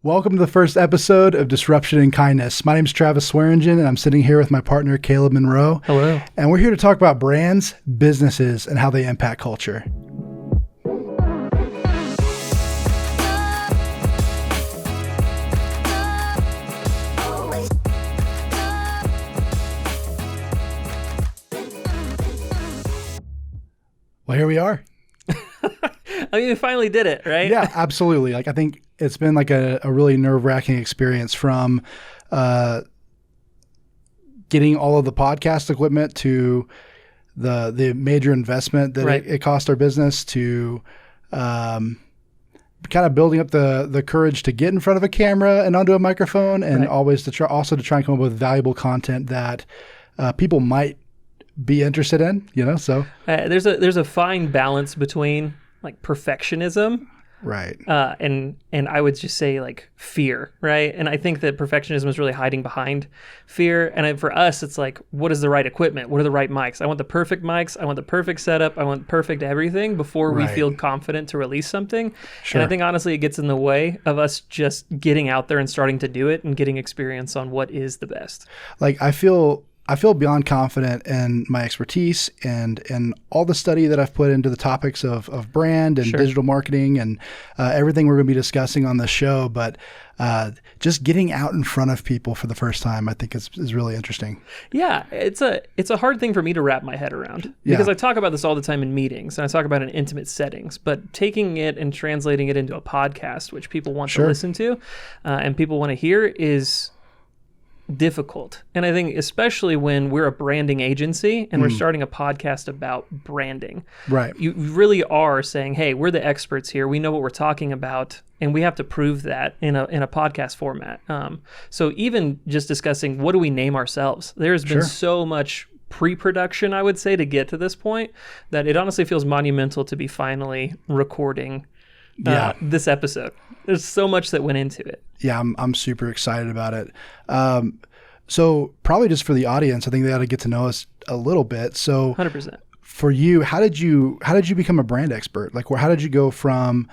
Welcome to the first episode of Disruption and Kindness. My name is Travis Swearengen, and I'm sitting here with my partner, Caleb Monroe. Hello. And we're here to talk about brands, businesses, and how they impact culture. Well, here we are. I mean, we finally did it, right? Yeah, absolutely. I think it's been a really nerve-wracking experience from getting all of the podcast equipment to the major investment that it cost our business to kind of building up the courage to get in front of a camera and onto a microphone, and always to try and come up with valuable content that people might be interested in. So there's a fine balance between perfectionism, right, and I would just say fear, right? And I think that perfectionism is really hiding behind fear. And for us, it's what is the right equipment? What are the right mics? I want the perfect mics. I want the perfect setup. I want perfect everything before we feel confident to release something. Sure. And I think honestly, it gets in the way of us just getting out there and starting to do it and getting experience on what is the best. I feel beyond confident in my expertise and all the study that I've put into the topics of brand and digital marketing and everything we're going to be discussing on the show. But just getting out in front of people for the first time, I think is really interesting. Yeah, it's a hard thing for me to wrap my head around because I talk about this all the time in meetings and I talk about it in intimate settings. But taking it and translating it into a podcast, which people want to listen to and people want to hear, is difficult. And I think especially when we're a branding agency and we're starting a podcast about branding, right? You really are saying, hey, we're the experts here. We know what we're talking about, and we have to prove that in a podcast format. So even just discussing what do we name ourselves, there's been so much pre-production, I would say, to get to this point that it honestly feels monumental to be finally recording this episode. There's so much that went into it. Yeah, I'm super excited about it. So probably just for the audience, I think they ought to get to know us a little bit. So 100%. For you, how did you become a brand expert? How did you go from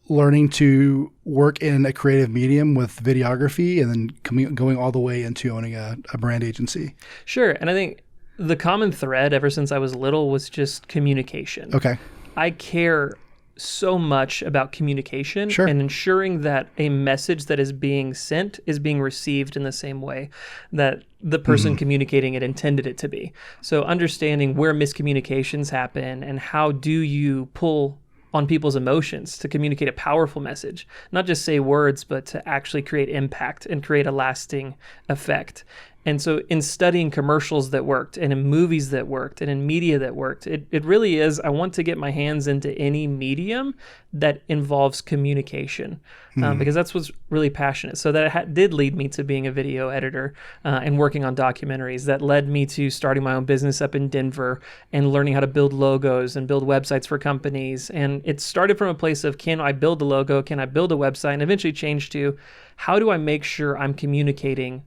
learning to work in a creative medium with videography and then going all the way into owning a brand agency? Sure. And I think the common thread ever since I was little was just communication. Okay. I care so much about communication and ensuring that a message that is being sent is being received in the same way that the person communicating it intended it to be. So understanding where miscommunications happen and how do you pull on people's emotions to communicate a powerful message, not just say words, but to actually create impact and create a lasting effect. And so in studying commercials that worked and in movies that worked and in media that worked, it really is, I want to get my hands into any medium that involves communication because that's what's really passionate. So that did lead me to being a video editor and working on documentaries. That led me to starting my own business up in Denver and learning how to build logos and build websites for companies. And it started from a place of, can I build a logo? Can I build a website? And eventually changed to, how do I make sure I'm communicating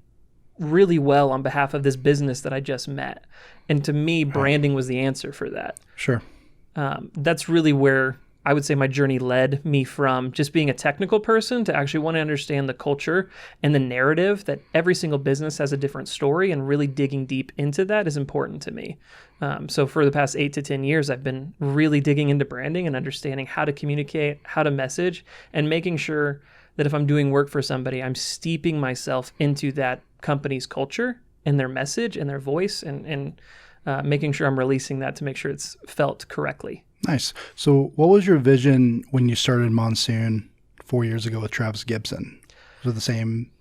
really well on behalf of this business that I just met? And to me, branding was the answer for that. Sure. That's really where I would say my journey led me from just being a technical person to actually want to understand the culture and the narrative that every single business has a different story, and really digging deep into that is important to me. So for the past 8 to 10 years, I've been really digging into branding and understanding how to communicate, how to message, and making sure that if I'm doing work for somebody, I'm steeping myself into that company's culture and their message and their voice and making sure I'm releasing that to make sure it's felt correctly. Nice. So what was your vision when you started Monsoon 4 years ago with Travis Gibson? Was it the same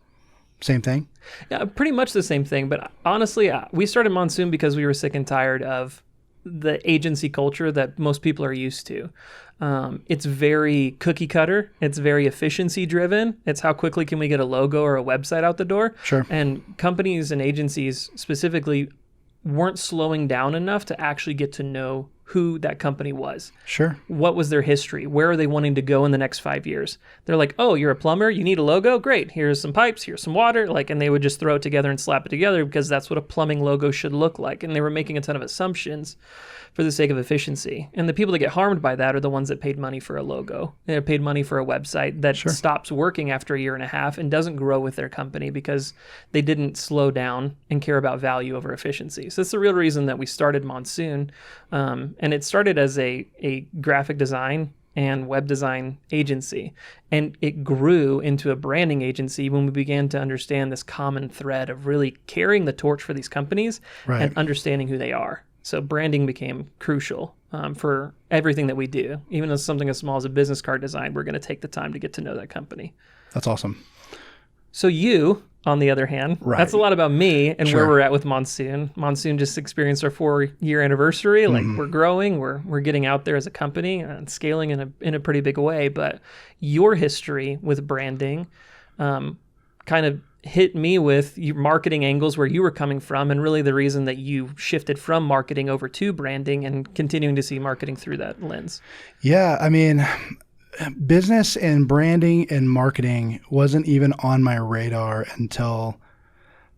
thing? Yeah, pretty much the same thing. But honestly, we started Monsoon because we were sick and tired of the agency culture that most people are used to. It's very cookie cutter. It's very efficiency driven. It's how quickly can we get a logo or a website out the door. Sure. And companies and agencies specifically weren't slowing down enough to actually get to know who that company was. Sure. What was their history? Where are they wanting to go in the next 5 years? They're like, oh, you're a plumber. You need a logo? Great. Here's some pipes. Here's some water. And they would just throw it together and slap it together because that's what a plumbing logo should look like. And they were making a ton of assumptions for the sake of efficiency. And the people that get harmed by that are the ones that paid money for a logo. They paid money for a website that stops working after a year and a half and doesn't grow with their company because they didn't slow down and care about value over efficiency. So that's the real reason that we started Monsoon. And it started as a graphic design and web design agency. And it grew into a branding agency when we began to understand this common thread of really carrying the torch for these companies and understanding who they are. So branding became crucial for everything that we do. Even as something as small as a business card design, we're going to take the time to get to know that company. That's awesome. So you, on the other hand, that's a lot about me and where we're at with Monsoon. Monsoon just experienced our 4-year anniversary. We're growing, we're getting out there as a company and scaling in a pretty big way. But your history with branding kind of hit me with your marketing angles, where you were coming from, and really the reason that you shifted from marketing over to branding and continuing to see marketing through that lens. Yeah, I mean, business and branding and marketing wasn't even on my radar until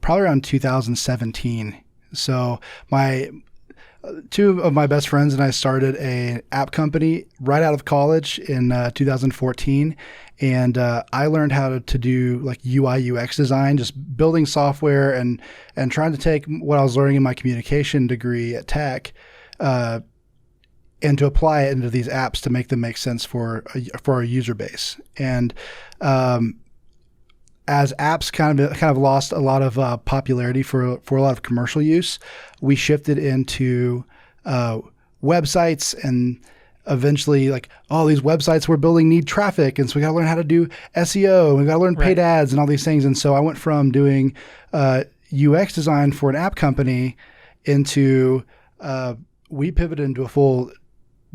probably around 2017. So two of my best friends and I started an app company right out of college in 2014. And I learned how to do UI UX design, just building software and trying to take what I was learning in my communication degree at Tech and to apply it into these apps to make them make sense for our user base. And as apps kind of lost a lot of popularity for a lot of commercial use, we shifted into websites, and eventually these websites we're building need traffic, and so we got to learn how to do SEO, and we got to learn paid ads and all these things. And so I went from doing UX design for an app company into we pivoted into a full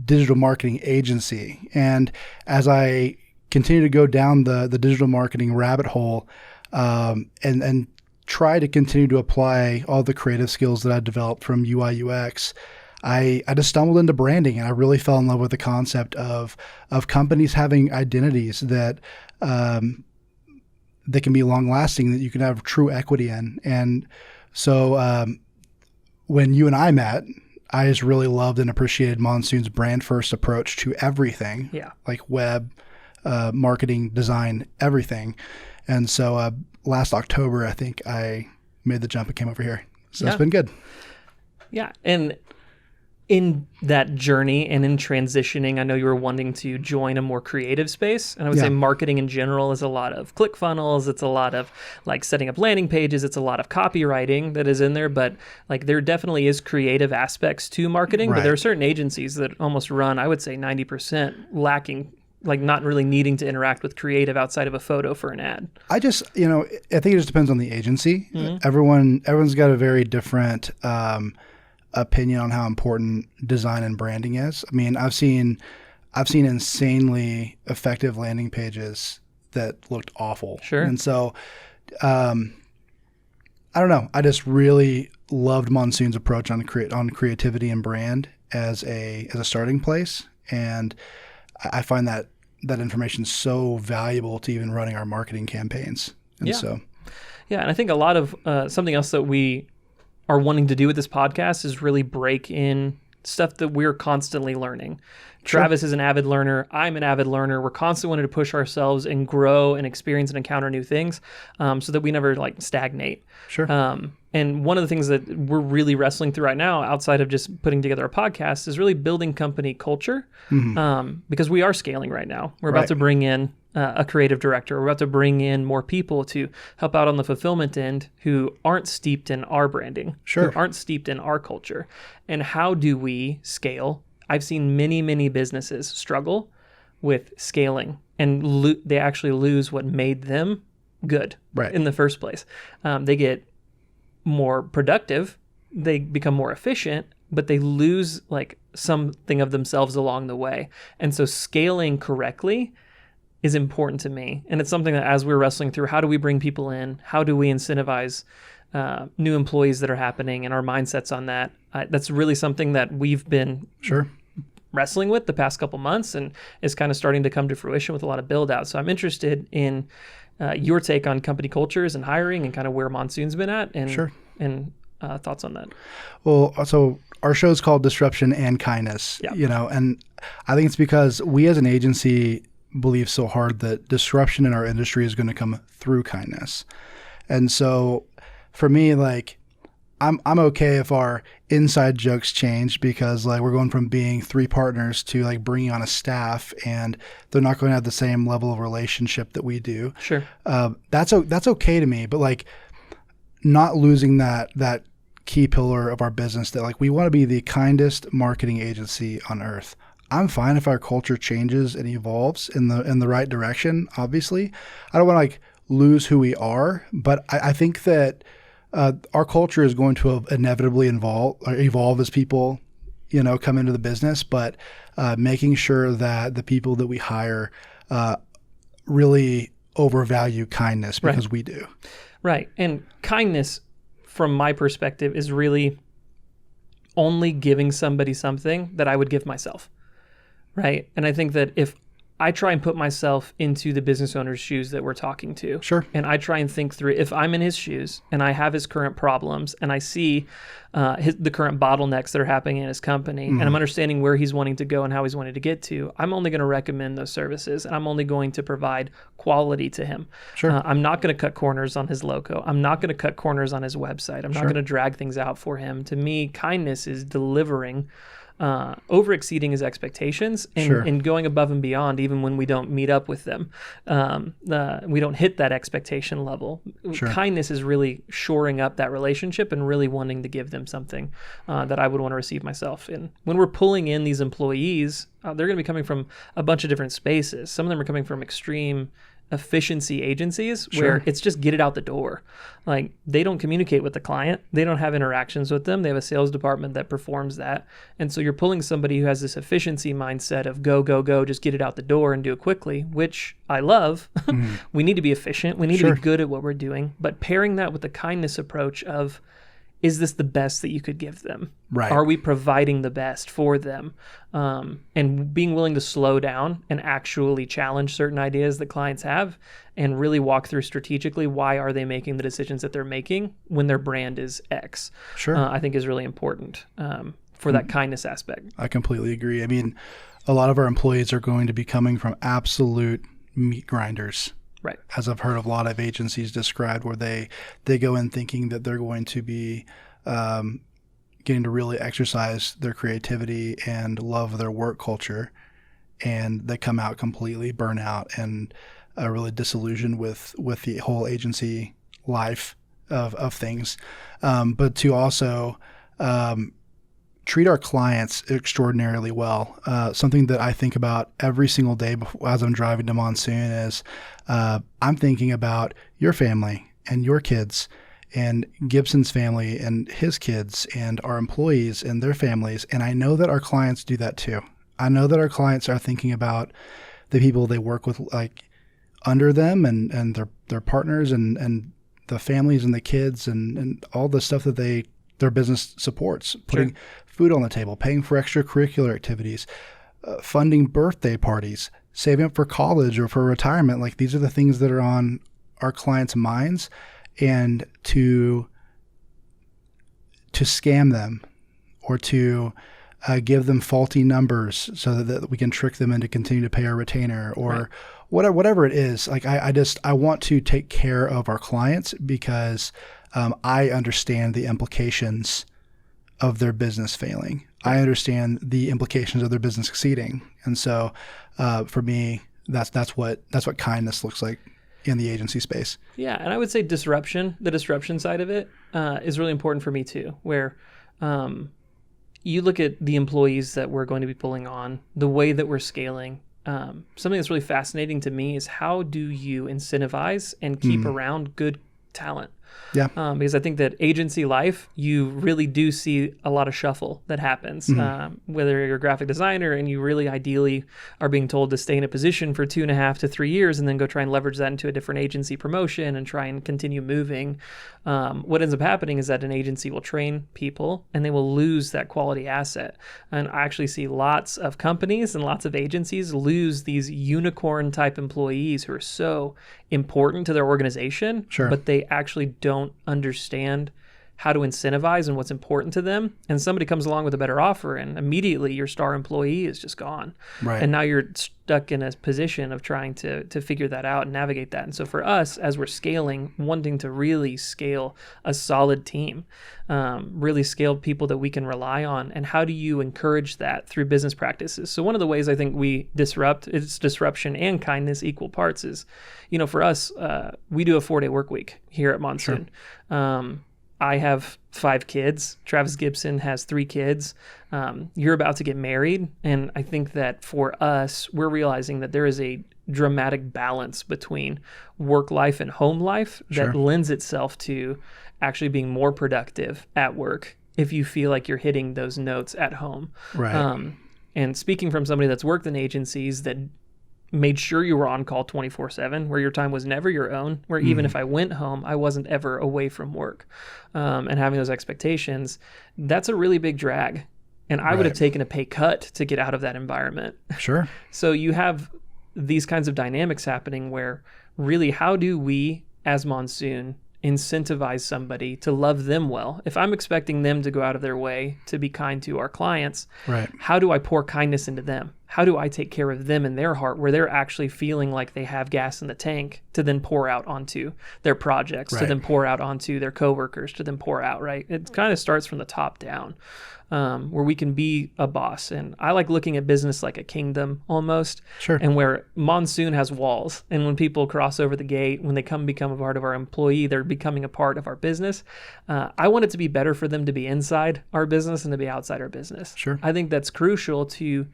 digital marketing agency. And as I continue to go down the digital marketing rabbit hole and try to continue to apply all the creative skills that I developed from UI UX, I just stumbled into branding, and I really fell in love with the concept of companies having identities that they can be long lasting, that you can have true equity in. And so when you and I met, I just really loved and appreciated Monsoon's brand first approach to everything, like web, marketing, design, everything. And so last October, I think I made the jump and came over here. So it's been good. Yeah. And in that journey and in transitioning, I know you were wanting to join a more creative space. And I would say marketing in general is a lot of ClickFunnels. It's a lot of setting up landing pages. It's a lot of copywriting that is in there. But there definitely is creative aspects to marketing. But there are certain agencies that almost run, I would say 90% lacking, not really needing to interact with creative outside of a photo for an ad. I think it just depends on the agency. Mm-hmm. Everyone's got a very different opinion on how important design and branding is. I mean, I've seen insanely effective landing pages that looked awful. Sure. And so, I don't know. I just really loved Monsoon's approach on creativity and brand as a starting place, and I find that information so valuable to even running our marketing campaigns. And and I think a lot of something else that we are wanting to do with this podcast is really break in stuff that we're constantly learning. Travis is an avid learner. I'm an avid learner. We're constantly wanting to push ourselves and grow and experience and encounter new things so that we never stagnate. Sure. And one of the things that we're really wrestling through right now, outside of just putting together a podcast, is really building company culture because we are scaling right now. We're about to bring in a creative director. We're about to bring in more people to help out on the fulfillment end who aren't steeped in our branding, who aren't steeped in our culture. And how do we scale? I've seen many, many businesses struggle with scaling, and they actually lose what made them good in the first place. They get more productive, they become more efficient, but they lose something of themselves along the way. And so scaling correctly is important to me. And it's something that as we're wrestling through, how do we bring people in? How do we incentivize new employees that are happening and our mindsets on that? That's really something that we've been wrestling with the past couple months, and is kind of starting to come to fruition with a lot of build out. So I'm interested in your take on company cultures and hiring, and kind of where Monsoon's been at, and thoughts on that. Well, so our show is called Disruption and Kindness, and I think it's because we as an agency believe so hard that disruption in our industry is going to come through kindness. And so for me, like, I'm okay if our inside jokes change, because like we're going from being 3 partners to like bringing on a staff, and they're not going to have the same level of relationship that we do. Sure. That's okay to me, but like not losing that key pillar of our business, that like we want to be the kindest marketing agency on earth. I'm fine if our culture changes and evolves in the right direction. Obviously, I don't want to like lose who we are, but I think that our culture is going to inevitably evolve as people, come into the business. But making sure that the people that we hire really overvalue kindness, because we do. Right, and kindness, from my perspective, is really only giving somebody something that I would give myself. Right. And I think that if I try and put myself into the business owner's shoes that we're talking to, and I try and think through, if I'm in his shoes and I have his current problems, and I see the current bottlenecks that are happening in his company, and I'm understanding where he's wanting to go and how he's wanting to get to, I'm only going to recommend those services, and I'm only going to provide quality to him. I'm not going to cut corners on his logo. I'm not going to cut corners on his website. I'm not going to drag things out for him. To me, kindness is delivering, over exceeding his expectations, and going above and beyond, even when we don't meet up with them. We don't hit that expectation level. Kindness is really shoring up that relationship and really wanting to give them something that I would want to receive myself. And when we're pulling in these employees, they're going to be coming from a bunch of different spaces. Some of them are coming from extreme efficiency agencies where it's just get it out the door. Like, they don't communicate with the client. They don't have interactions with them. They have a sales department that performs that. And so you're pulling somebody who has this efficiency mindset of go, go, go, just get it out the door and do it quickly, which I love. We need to be efficient. We need to be good at what we're doing. But pairing that with the kindness approach of, is this the best that you could give them? Are we providing the best for them? And being willing to slow down and actually challenge certain ideas that clients have, and really walk through strategically, why are they making the decisions that they're making when their brand is X? I think is really important for that kindness aspect. I completely agree. I mean, a lot of our employees are going to be coming from absolute meat grinders. As I've heard a lot of agencies described, where they go in thinking that they're going to be getting to really exercise their creativity and love their work culture, and they come out completely burnt out and really disillusioned with the whole agency life of things. But to also treat our clients extraordinarily well. Something that I think about every single day as I'm driving to Monsoon is I'm thinking about your family and your kids, and Gibson's family and his kids, and our employees and their families. And I know that our clients do that too. I know that our clients are thinking about the people they work with, like under them, and their partners, and the families and the kids, and all the stuff that their business supports, putting food on the table, paying for extracurricular activities, funding birthday parties, saving up for college or for retirement. Like, these are the things that are on our clients' minds. And to scam them, or to give them faulty numbers so that we can trick them into continue to pay our retainer, or whatever it is. Like, I want to take care of our clients, because I understand the implications of their business failing. I understand the implications of their business succeeding. And so for me, that's what kindness looks like in the agency space. Yeah, and I would say the disruption side of it is really important for me too, where you look at the employees that we're going to be pulling on, the way that we're scaling. Something that's really fascinating to me is, how do you incentivize and keep around good talent? Yeah. Because I think that agency life, you really do see a lot of shuffle that happens. Whether you're a graphic designer and you really ideally are being told to stay in a position for 2.5 to 3 years and then go try and leverage that into a different agency promotion and try and continue moving. What ends up happening is that an agency will train people and they will lose that quality asset. And I actually see lots of companies and lots of agencies lose these unicorn type employees who are so important to their organization, but they actually don't understand how to incentivize and what's important to them. And somebody comes along with a better offer and immediately your star employee is just gone. Right. And now you're stuck in a position of trying to figure that out and navigate that. And so for us, as we're scaling, wanting to really scale a solid team, really scale people that we can rely on, and how do you encourage that through business practices? So one of the ways I think we disrupt, it's disruption and kindness equal parts, is, for us, we do a 4-day work week here at Monsoon. Sure. I have 5 kids. Travis Gibson has 3 kids. You're about to get married. And I think that for us, we're realizing that there is a dramatic balance between work life and home life that lends itself to actually being more productive at work if you feel like you're hitting those notes at home. Right. And speaking from somebody that's worked in agencies that made sure you were on call 24/7, where your time was never your own, where even if I went home, I wasn't ever away from work. And having those expectations, that's a really big drag. And I would have taken a pay cut to get out of that environment. Sure. So you have these kinds of dynamics happening where really, how do we as Monsoon incentivize somebody to love them well? If I'm expecting them to go out of their way to be kind to our clients, how do I pour kindness into them? How do I take care of them in their heart where they're actually feeling like they have gas in the tank to then pour out onto their projects, to then pour out onto their coworkers, to then pour out, right? It kind of starts from the top down. Where we can be a boss. And I like looking at business like a kingdom almost. Sure. And where Monsoon has walls. And when people cross over the gate, when they become a part of our employee, they're becoming a part of our business. I want it to be better for them to be inside our business than to be outside our business. Sure. I think that's crucial to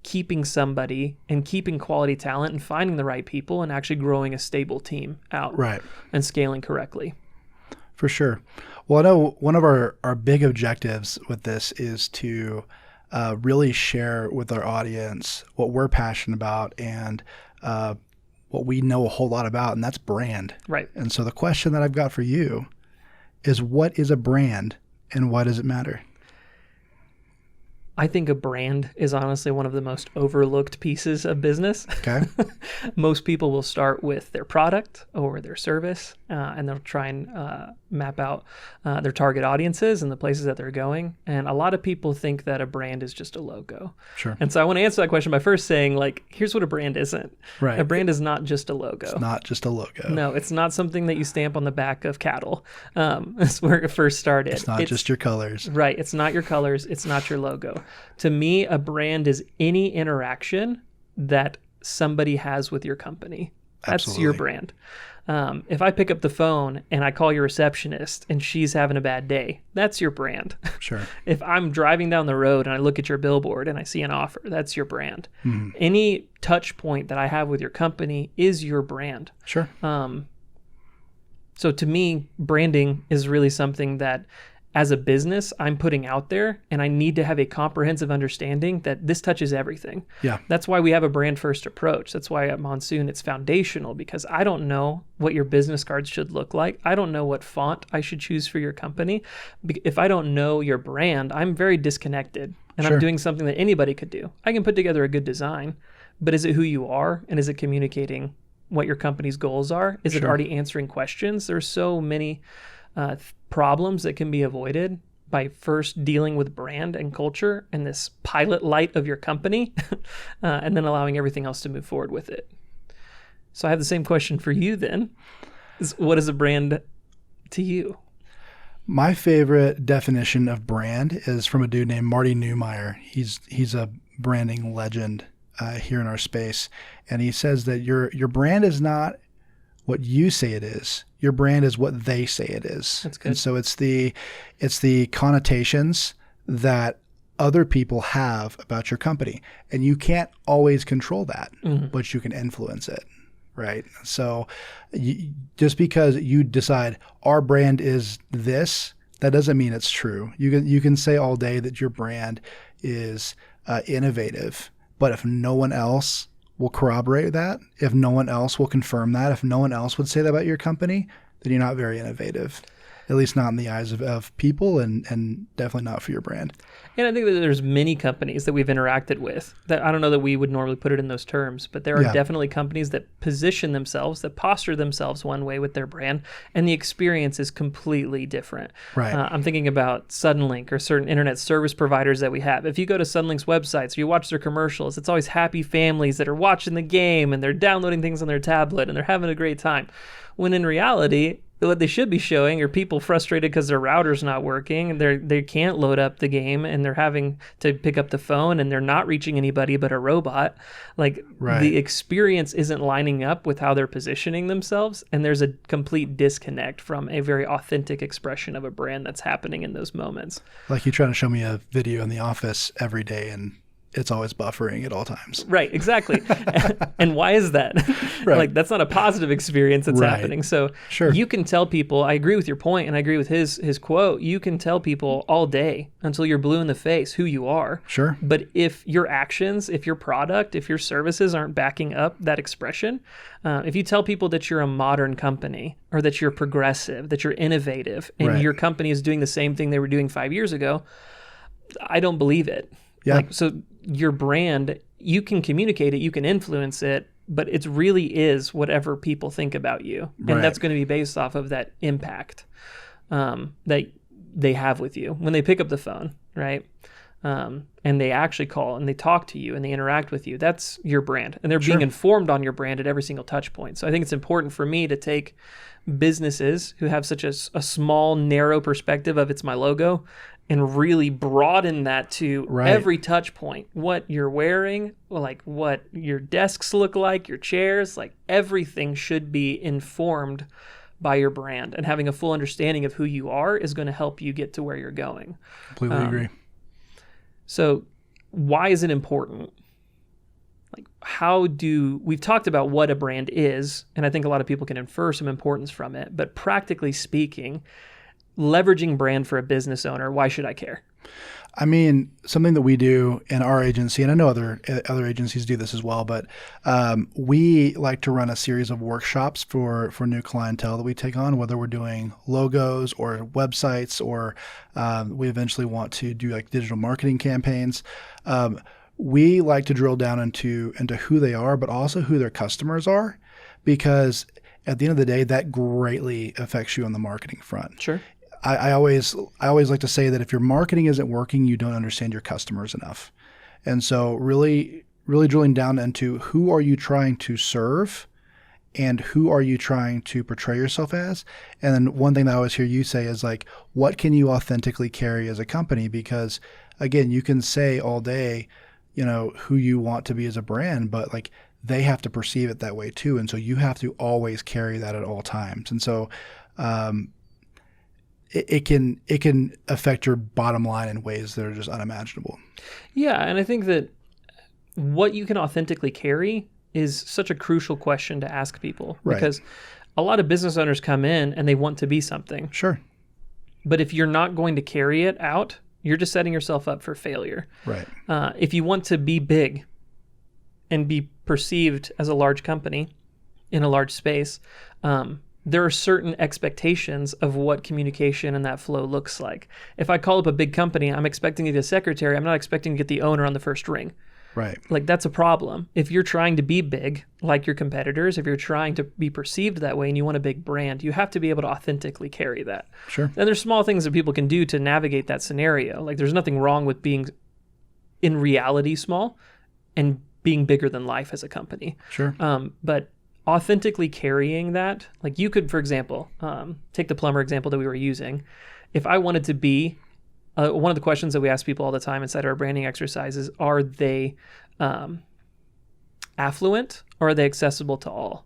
keeping somebody and keeping quality talent and finding the right people and actually growing a stable team out and scaling correctly. For sure. Well, I know one of our big objectives with this is to really share with our audience what we're passionate about and what we know a whole lot about, and that's brand. Right. And so the question that I've got for you is, what is a brand and why does it matter? I think a brand is honestly one of the most overlooked pieces of business. Okay. Most people will start with their product or their service, and they'll try and map out their target audiences and the places that they're going. And a lot of people think that a brand is just a logo. Sure. And so I want to answer that question by first saying, here's what a brand isn't. Right. A brand is not just a logo. It's not just a logo. No, it's not something that you stamp on the back of cattle. That's where it first started. It's not just your colors. Right. It's not your colors. It's not your logo. To me, a brand is any interaction that somebody has with your company. That's Absolutely. your brand. If I pick up the phone and I call your receptionist and she's having a bad day, that's your brand. Sure. If I'm driving down the road and I look at your billboard and I see an offer, that's your brand. Mm-hmm. Any touch point that I have with your company is your brand. Sure. So to me, branding is really something that as a business, I'm putting out there, and I need to have a comprehensive understanding that this touches everything. Yeah. That's why we have a brand first approach. That's why at Monsoon it's foundational, because I don't know what your business cards should look like. I don't know what font I should choose for your company. If I don't know your brand, I'm very disconnected, and I'm doing something that anybody could do. I can put together a good design, but is it who you are, and is it communicating what your company's goals are? Is it already answering questions? There's so many problems that can be avoided by first dealing with brand and culture and this pilot light of your company and then allowing everything else to move forward with it. So I have the same question for you then. What is a brand to you? My favorite definition of brand is from a dude named Marty Neumeier. He's a branding legend here in our space. And he says that your brand is not what you say it is. Your brand is what they say it is. That's good. And so it's the connotations that other people have about your company. And you can't always control that, but you can influence it, right? So just because you decide our brand is this, that doesn't mean it's true. You can say all day that your brand is innovative, but if no one else will corroborate that, if no one else will confirm that, if no one else would say that about your company, then you're not very innovative. At least not in the eyes of people, and definitely not for your brand. And I think that there's many companies that we've interacted with that I don't know that we would normally put it in those terms, but there are definitely companies that position themselves, that posture themselves one way with their brand, and the experience is completely different. Right. I'm thinking about Suddenlink or certain internet service providers that we have. If you go to Suddenlink's websites or you watch their commercials, it's always happy families that are watching the game and they're downloading things on their tablet and they're having a great time. When in reality, what they should be showing are people frustrated because their router's not working and they can't load up the game and they're having to pick up the phone and they're not reaching anybody but a robot. Like the experience isn't lining up with how they're positioning themselves, and there's a complete disconnect from a very authentic expression of a brand that's happening in those moments. Like you're trying to show me a video in the office every day and it's always buffering at all times. Right, exactly. And why is that? Right. Like that's not a positive experience that's happening. So you can tell people, I agree with your point and I agree with his quote, you can tell people all day until you're blue in the face who you are. Sure. But if your actions, if your product, if your services aren't backing up that expression, if you tell people that you're a modern company or that you're progressive, that you're innovative, and your company is doing the same thing they were doing 5 years ago, I don't believe it. Yeah. So your brand, you can communicate it, you can influence it, but it really is whatever people think about you. And that's going to be based off of that impact that they have with you. When they pick up the phone, right? And they actually call and they talk to you and they interact with you, that's your brand. And they're being informed on your brand at every single touch point. So I think it's important for me to take businesses who have such a small, narrow perspective of it's my logo and really broaden that to every touch point. What you're wearing, like what your desks look like, your chairs, like everything should be informed by your brand. And having a full understanding of who you are is going to help you get to where you're going. Completely agree. So why is it important? Like we've talked about what a brand is, and I think a lot of people can infer some importance from it, but practically speaking, leveraging brand for a business owner, why should I care? I mean, something that we do in our agency, and I know other agencies do this as well, but we like to run a series of workshops for new clientele that we take on, whether we're doing logos or websites, or we eventually want to do like digital marketing campaigns. We like to drill down into who they are, but also who their customers are, because at the end of the day, that greatly affects you on the marketing front. Sure. I always like to say that if your marketing isn't working, you don't understand your customers enough. And so really drilling down into who are you trying to serve and who are you trying to portray yourself as? And then one thing that I always hear you say is like, what can you authentically carry as a company? Because again, you can say all day, who you want to be as a brand, but like they have to perceive it that way too. And so you have to always carry that at all times. And so, it can affect your bottom line in ways that are just unimaginable. Yeah, and I think that what you can authentically carry is such a crucial question to ask people, because a lot of business owners come in and they want to be something. Sure. But if you're not going to carry it out, you're just setting yourself up for failure. Right. If you want to be big and be perceived as a large company in a large space, there are certain expectations of what communication and that flow looks like. If I call up a big company, I'm expecting to get a secretary. I'm not expecting to get the owner on the first ring. Right. Like that's a problem. If you're trying to be big like your competitors, if you're trying to be perceived that way and you want a big brand, you have to be able to authentically carry that. Sure. And there's small things that people can do to navigate that scenario. Like there's nothing wrong with being in reality small and being bigger than life as a company. Sure. But authentically carrying that, like you could, for example, take the plumber example that we were using. If I wanted to be, one of the questions that we ask people all the time inside our branding exercises, are they affluent or are they accessible to all?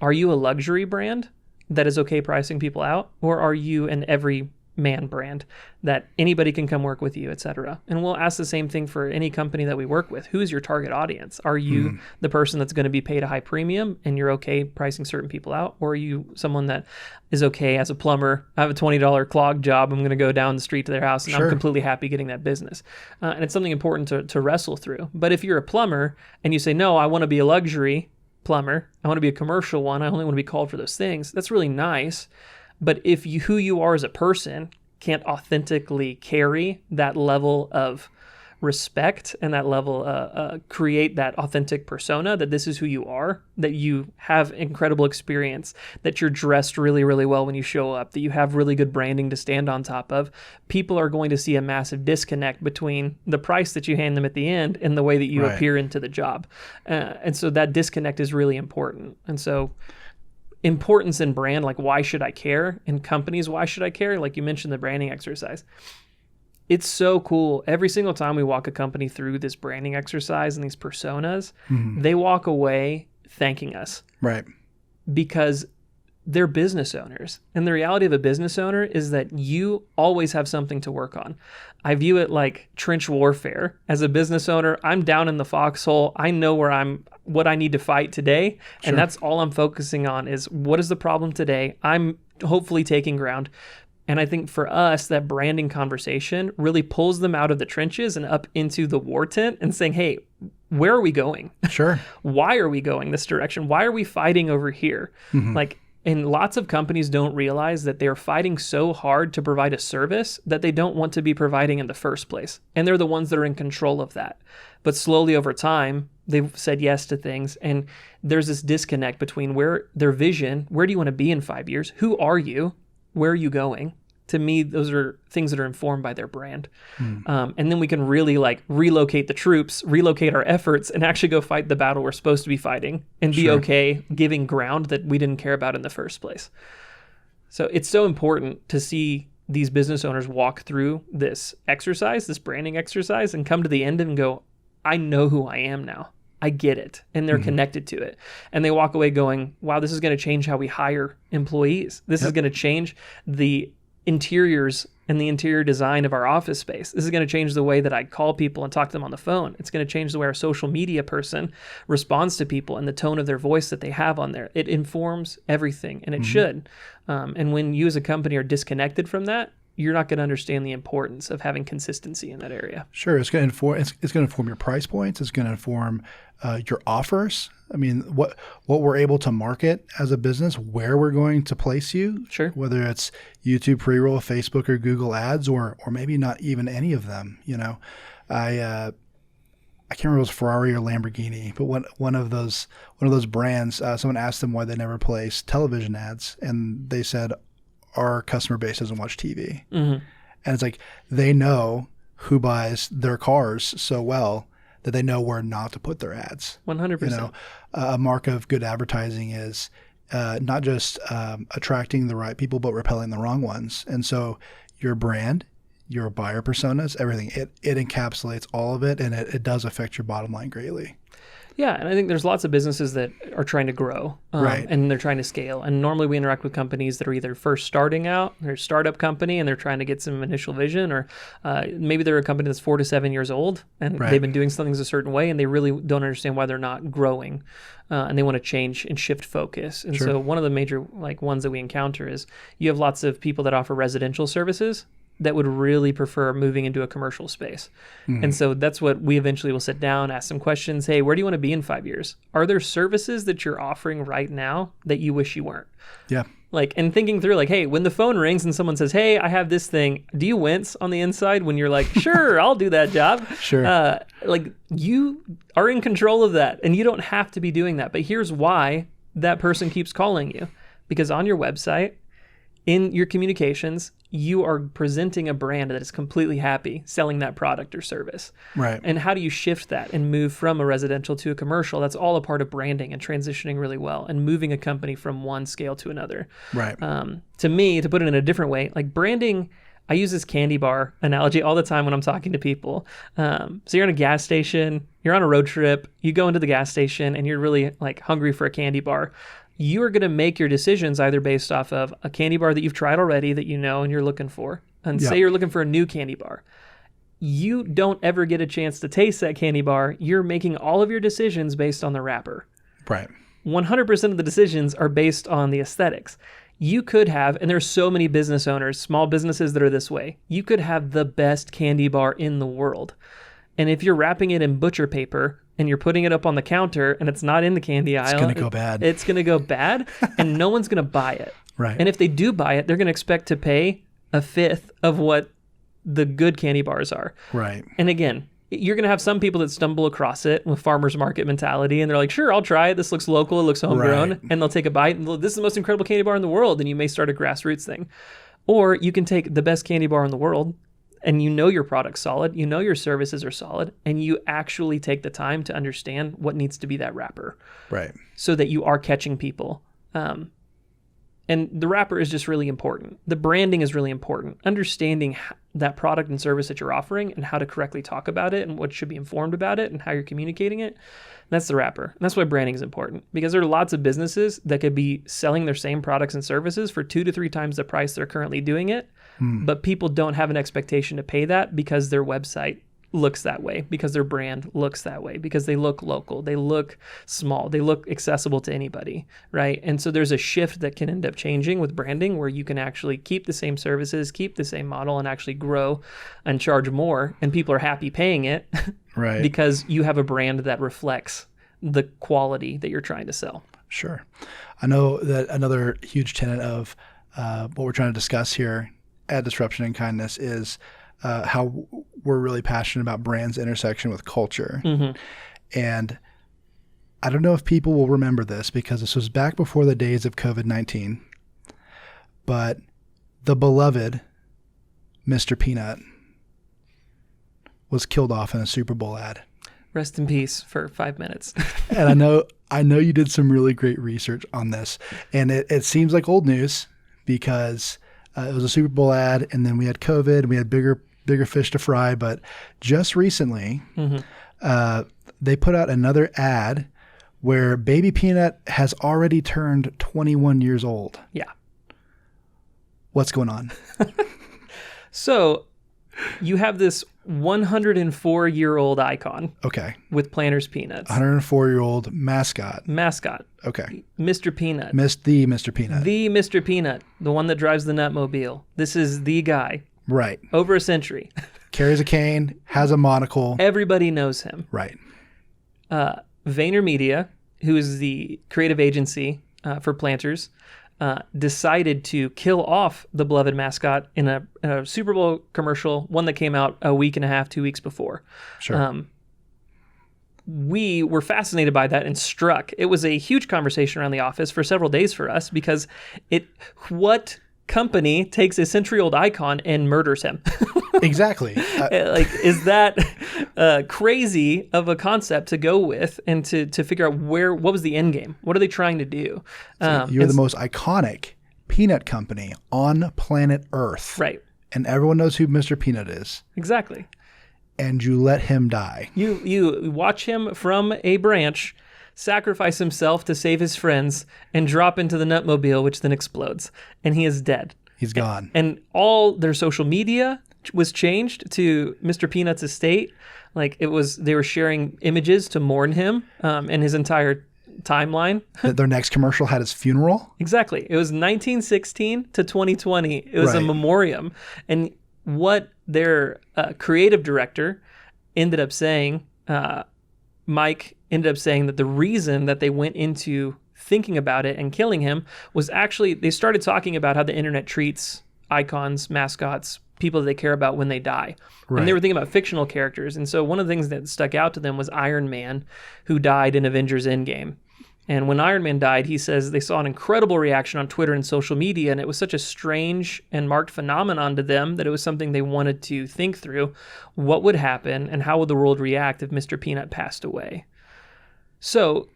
Are you a luxury brand that is okay pricing people out, or are you an every man brand that anybody can come work with you, etc. And we'll ask the same thing for any company that we work with. Who's your target audience? Are you the person that's going to be paid a high premium and you're okay pricing certain people out? Or are you someone that is okay as a plumber? I have a $20 clog job. I'm going to go down the street to their house and I'm completely happy getting that business. And it's something important to wrestle through. But if you're a plumber and you say, no, I want to be a luxury plumber, I want to be a commercial one, I only want to be called for those things, that's really nice. But if who you are as a person can't authentically carry that level of respect and that level, create that authentic persona that this is who you are, that you have incredible experience, that you're dressed really, really well when you show up, that you have really good branding to stand on top of, people are going to see a massive disconnect between the price that you hand them at the end and the way that you appear into the job. And so that disconnect is really important. And so importance in brand, like why should I care? In companies, why should I care? Like you mentioned the branding exercise. It's so cool. Every single time we walk a company through this branding exercise and these personas, they walk away thanking us. Right. Because they're business owners. And the reality of a business owner is that you always have something to work on. I view it like trench warfare. As a business owner, I'm down in the foxhole. I know what I need to fight today. And that's all I'm focusing on is what is the problem today? I'm hopefully taking ground. And I think for us, that branding conversation really pulls them out of the trenches and up into the war tent and saying, hey, where are we going? Sure. Why are we going this direction? Why are we fighting over here? And lots of companies don't realize that they're fighting so hard to provide a service that they don't want to be providing in the first place. And they're the ones that are in control of that. But slowly over time, they've said yes to things. And there's this disconnect between their vision, where do you want to be in 5 years? Who are you? Where are you going? To me, those are things that are informed by their brand. And then we can really relocate the troops, relocate our efforts, and actually go fight the battle we're supposed to be fighting and be okay giving ground that we didn't care about in the first place. So it's so important to see these business owners walk through this exercise, this branding exercise, and come to the end and go, I know who I am now. I get it. And they're connected to it. And they walk away going, wow, this is going to change how we hire employees. This is going to change the interiors and the interior design of our office space. This is going to change the way that I call people and talk to them on the phone. It's going to change the way our social media person responds to people and the tone of their voice that they have on there. It informs everything, and it should. And when you as a company are disconnected from that, you're not going to understand the importance of having consistency in that area. Sure. It's going to inform. It's going to inform your price points. It's going to inform your offers. I mean, what we're able to market as a business, where we're going to place you. Sure. Whether it's YouTube pre-roll, Facebook, or Google Ads, or maybe not even any of them. You know, I can't remember if it was Ferrari or Lamborghini, but one of those brands. Someone asked them why they never place television ads, and they said, our customer base doesn't watch TV. And it's like they know who buys their cars so well that they know where not to put their ads. 100%. You know, a mark of good advertising is not just attracting the right people, but repelling the wrong ones. And so your brand, your buyer personas, everything, it encapsulates all of it, and it does affect your bottom line greatly. Yeah, and I think there's lots of businesses that are trying to grow, and they're trying to scale. And normally we interact with companies that are either first starting out, they're a startup company, and they're trying to get some initial vision, or maybe they're a company that's 4 to 7 years old, and they've been doing things a certain way, and they really don't understand why they're not growing, and they want to change and shift focus. And so one of the major ones that we encounter is you have lots of people that offer residential services that would really prefer moving into a commercial space. And so that's what we eventually will sit down, ask some questions. Hey, where do you want to be in 5 years? Are there services that you're offering right now that you wish you weren't? Yeah. And thinking through hey, when the phone rings and someone says, hey, I have this thing, do you wince on the inside when you're like, sure, I'll do that job? Sure. You are in control of that, and you don't have to be doing that. But here's why that person keeps calling you. Because on your website, in your communications, you are presenting a brand that is completely happy selling that product or service. Right. And how do you shift that and move from a residential to a commercial? That's all a part of branding and transitioning really well and moving a company from one scale to another. Right. To me, to put it in a different way, branding, I use this candy bar analogy all the time when I'm talking to people. So you're in a gas station, you're on a road trip, you go into the gas station and you're really hungry for a candy bar. You are going to make your decisions either based off of a candy bar that you've tried already that you know and you're looking for, and say you're looking for a new candy bar, you don't ever get a chance to taste that candy bar. You're making all of your decisions based on the wrapper. Right. 100% of the decisions are based on the aesthetics. You could have, and there's so many business owners, small businesses that are this way, you could have the best candy bar in the world. And if you're wrapping it in butcher paper and you're putting it up on the counter and it's not in the candy aisle, it's going to go bad. It's going to go bad and no one's going to buy it. Right. And if they do buy it, they're going to expect to pay a fifth of what the good candy bars are. Right. And again, you're going to have some people that stumble across it with farmer's market mentality and they're like, sure, I'll try it. This looks local. It looks homegrown. Right. And they'll take a bite and this is the most incredible candy bar in the world. And you may start a grassroots thing. Or you can take the best candy bar in the world and you know your product's solid, you know your services are solid, and you actually take the time to understand what needs to be that wrapper. Right. So that you are catching people. And the wrapper is just really important. The branding is really important. Understanding that product and service that you're offering and how to correctly talk about it and what should be informed about it and how you're communicating it. That's the wrapper. And that's why branding is important, because there are lots of businesses that could be selling their same products and services for 2 to 3 times the price they're currently doing it. But people don't have an expectation to pay that because their website looks that way, because their brand looks that way, because they look local, they look small, they look accessible to anybody, right? And so there's a shift that can end up changing with branding where you can actually keep the same services, keep the same model, and actually grow and charge more, and people are happy paying it right? Because you have a brand that reflects the quality that you're trying to sell. Sure. I know that another huge tenet of what we're trying to discuss here at Disruption and Kindness is how we're really passionate about brands' intersection with culture. And I don't know if people will remember this because this was back before the days of COVID-19, but the beloved Mr. Peanut was killed off in a Super Bowl ad. Rest in peace for 5 minutes. And I know you did some really great research on this, and it seems like old news because it was a Super Bowl ad, and then we had COVID, and we had bigger fish to fry. But just recently, they put out another ad where Baby Peanut has already turned 21 years old. Yeah. What's going on? So you have this 104-year-old icon. Okay. With Planters Peanuts. 104-year-old mascot. Okay. Mr. Peanut. The Mr. Peanut. The Mr. Peanut. The one that drives the Nutmobile. This is the guy. Right. Over a century. Carries a cane, has a monocle. Everybody knows him. Right. VaynerMedia, who is the creative agency for Planters, decided to kill off the beloved mascot in a Super Bowl commercial, one that came out a week and a half, 2 weeks before. Sure. We were fascinated by that and struck. It was a huge conversation around the office for several days for us because what company takes a century-old icon and murders him? Exactly. Is that crazy of a concept to go with and to figure out what was the end game? What are they trying to do? So you're the most iconic peanut company on planet Earth. Right. And everyone knows who Mr. Peanut is. Exactly. And you let him die. You watch him from a branch sacrifice himself to save his friends and drop into the Nutmobile, which then explodes. And he is dead. He's gone. And all their social media was changed to Mr. Peanut's estate. They were sharing images to mourn him and his entire timeline. Their next commercial had his funeral? Exactly. It was 1916 to 2020. It was a memoriam. And what their creative director ended up saying, Mike ended up saying that the reason that they went into thinking about it and killing him was actually they started talking about how the internet treats icons, mascots, people that they care about when they die. Right. And they were thinking about fictional characters. And so one of the things that stuck out to them was Iron Man, who died in Avengers Endgame. And when Iron Man died, he says they saw an incredible reaction on Twitter and social media, and it was such a strange and marked phenomenon to them that it was something they wanted to think through. What would happen and how would the world react if Mr. Peanut passed away? So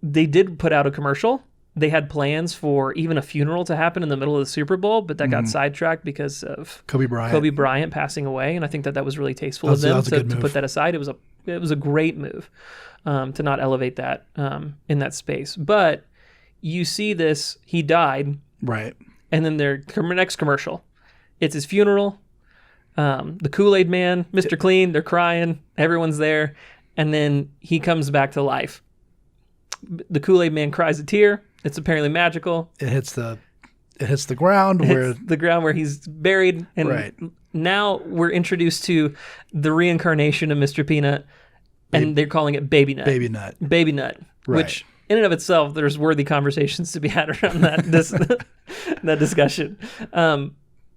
they did put out a commercial. They had plans for even a funeral to happen in the middle of the Super Bowl, but that got sidetracked because of Kobe Bryant passing away. And I think that was really tasteful of them to put that aside. It was a great move to not elevate that in that space. But you see this, he died. Right. And then their next commercial It's his funeral. The Kool-Aid Man, Mr. Clean, they're crying. Everyone's there. And then he comes back to life. The Kool-Aid Man cries a tear. It's apparently magical. It hits the ground where he's buried. And now we're introduced to the reincarnation of Mr. Peanut, and they're calling it Baby Nut. Baby Nut. Baby Nut. Right. Which in and of itself, there's worthy conversations to be had around that discussion.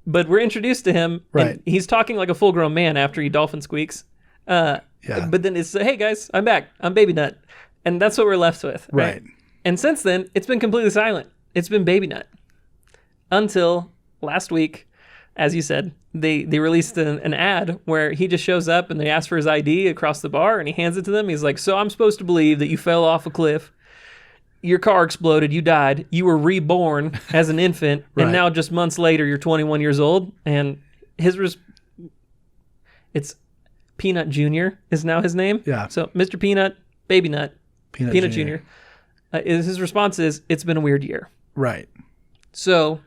But we're introduced to him, and he's talking like a full-grown man after he dolphin squeaks. But then it's, hey guys, I'm back. I'm Baby Nut. And that's what we're left with. Right. And since then, it's been completely silent. It's been Baby Nut. Until last week, as you said, they released an ad where he just shows up and they ask for his ID across the bar and he hands it to them. He's like, so I'm supposed to believe that you fell off a cliff, your car exploded, you died, you were reborn as an infant, and now just months later you're 21 years old. And it's Peanut Jr. is now his name. Yeah. So Mr. Peanut, Baby Nut, Peanut Jr. His response is, it's been a weird year. Right. So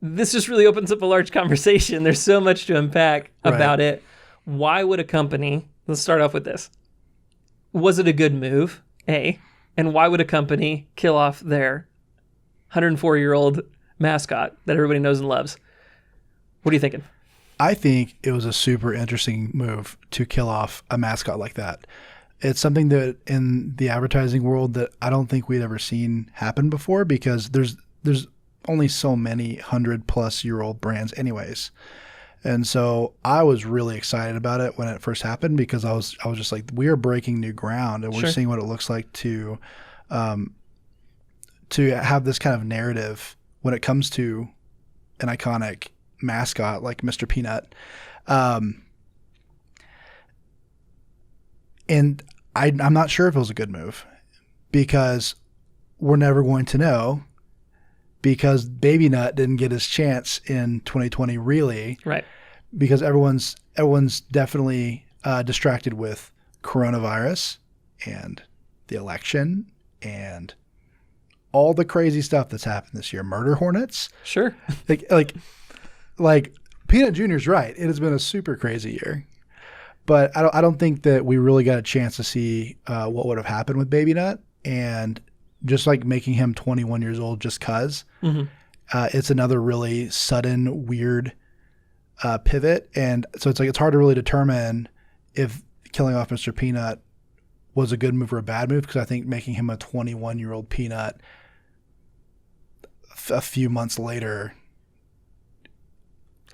this just really opens up a large conversation. There's so much to unpack about it. Why would a company, let's start off with this. Was it a good move? A. And why would a company kill off their 104-year-old mascot that everybody knows and loves? What are you thinking? I think it was a super interesting move to kill off a mascot like that. It's something that in the advertising world that I don't think we'd ever seen happen before, because there's only so many 100-plus-year-old brands anyways. And so I was really excited about it when it first happened, because I was just like, we are breaking new ground, and we're seeing what it looks like to have this kind of narrative when it comes to an iconic mascot like Mr. Peanut. And I'm not sure if it was a good move, because we're never going to know, because Baby Nut didn't get his chance in 2020, really. Right. Because everyone's definitely distracted with coronavirus and the election and all the crazy stuff that's happened this year. Murder hornets. Sure. Like Peanut Jr.'s right. It has been a super crazy year. But I don't think that we really got a chance to see what would have happened with Baby Nut, and just like making him 21 years old just because. Mm-hmm. It's another really sudden, weird pivot. And so it's hard to really determine if killing off Mr. Peanut was a good move or a bad move, because I think making him a 21-year-old Peanut a few months later,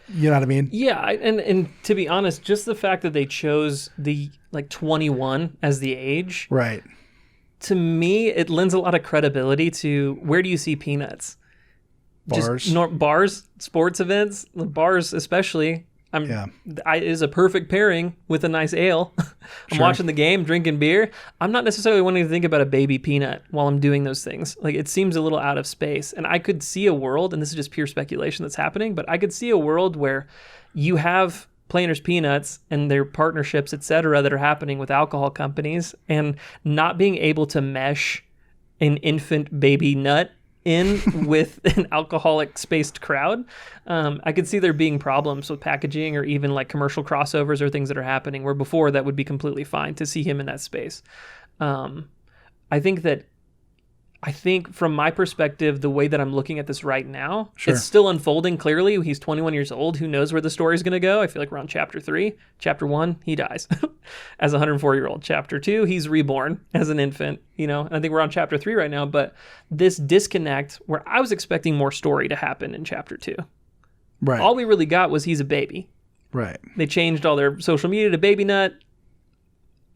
you know what I mean? Yeah, and to be honest, just the fact that they chose the 21 as the age, right? To me, it lends a lot of credibility to where do you see Peanuts? Bars, bars, sports events, bars especially. It is a perfect pairing with a nice ale. I'm watching the game, drinking beer. I'm not necessarily wanting to think about a baby peanut while I'm doing those things. Like, it seems a little out of space. And I could see a world, and this is just pure speculation that's happening, but I could see a world where you have Planters Peanuts and their partnerships, et cetera, that are happening with alcohol companies, and not being able to mesh an infant baby nut in with an alcoholic spaced crowd. I could see there being problems with packaging, or even like commercial crossovers or things that are happening where before that would be completely fine to see him in that space. I think from my perspective, the way that I'm looking at this right now, it's still unfolding clearly. He's 21 years old. Who knows where the story's going to go? I feel like we're on chapter 3. Chapter 1, he dies as a 104-year-old. Chapter 2, he's reborn as an infant, and I think we're on chapter 3 right now. But this disconnect where I was expecting more story to happen in chapter 2. Right. All we really got was he's a baby. Right. They changed all their social media to Baby Nut.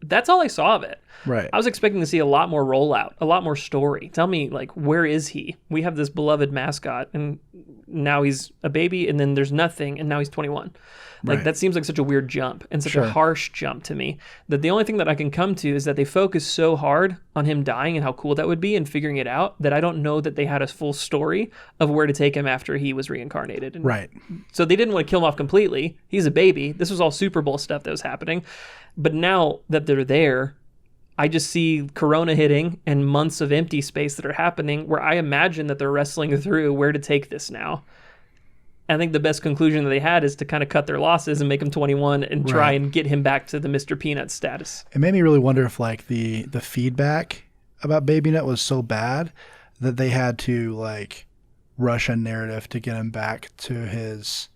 That's all I saw of it. Right. I was expecting to see a lot more rollout, a lot more story. Tell me, where is he? We have this beloved mascot, and now he's a baby, and then there's nothing, and now he's 21. That seems like such a weird jump, and such a harsh jump to me, that the only thing that I can come to is that they focus so hard on him dying and how cool that would be and figuring it out, that I don't know that they had a full story of where to take him after he was reincarnated. And right. So they didn't want to kill him off completely. He's a baby. This was all Super Bowl stuff that was happening. But now that they're there, I just see Corona hitting and months of empty space that are happening, where I imagine that they're wrestling through where to take this now. I think the best conclusion that they had is to kind of cut their losses and make him 21 and try and get him back to the Mr. Peanut status. It made me really wonder if like the feedback about Baby Nut was so bad that they had to like rush a narrative to get him back to his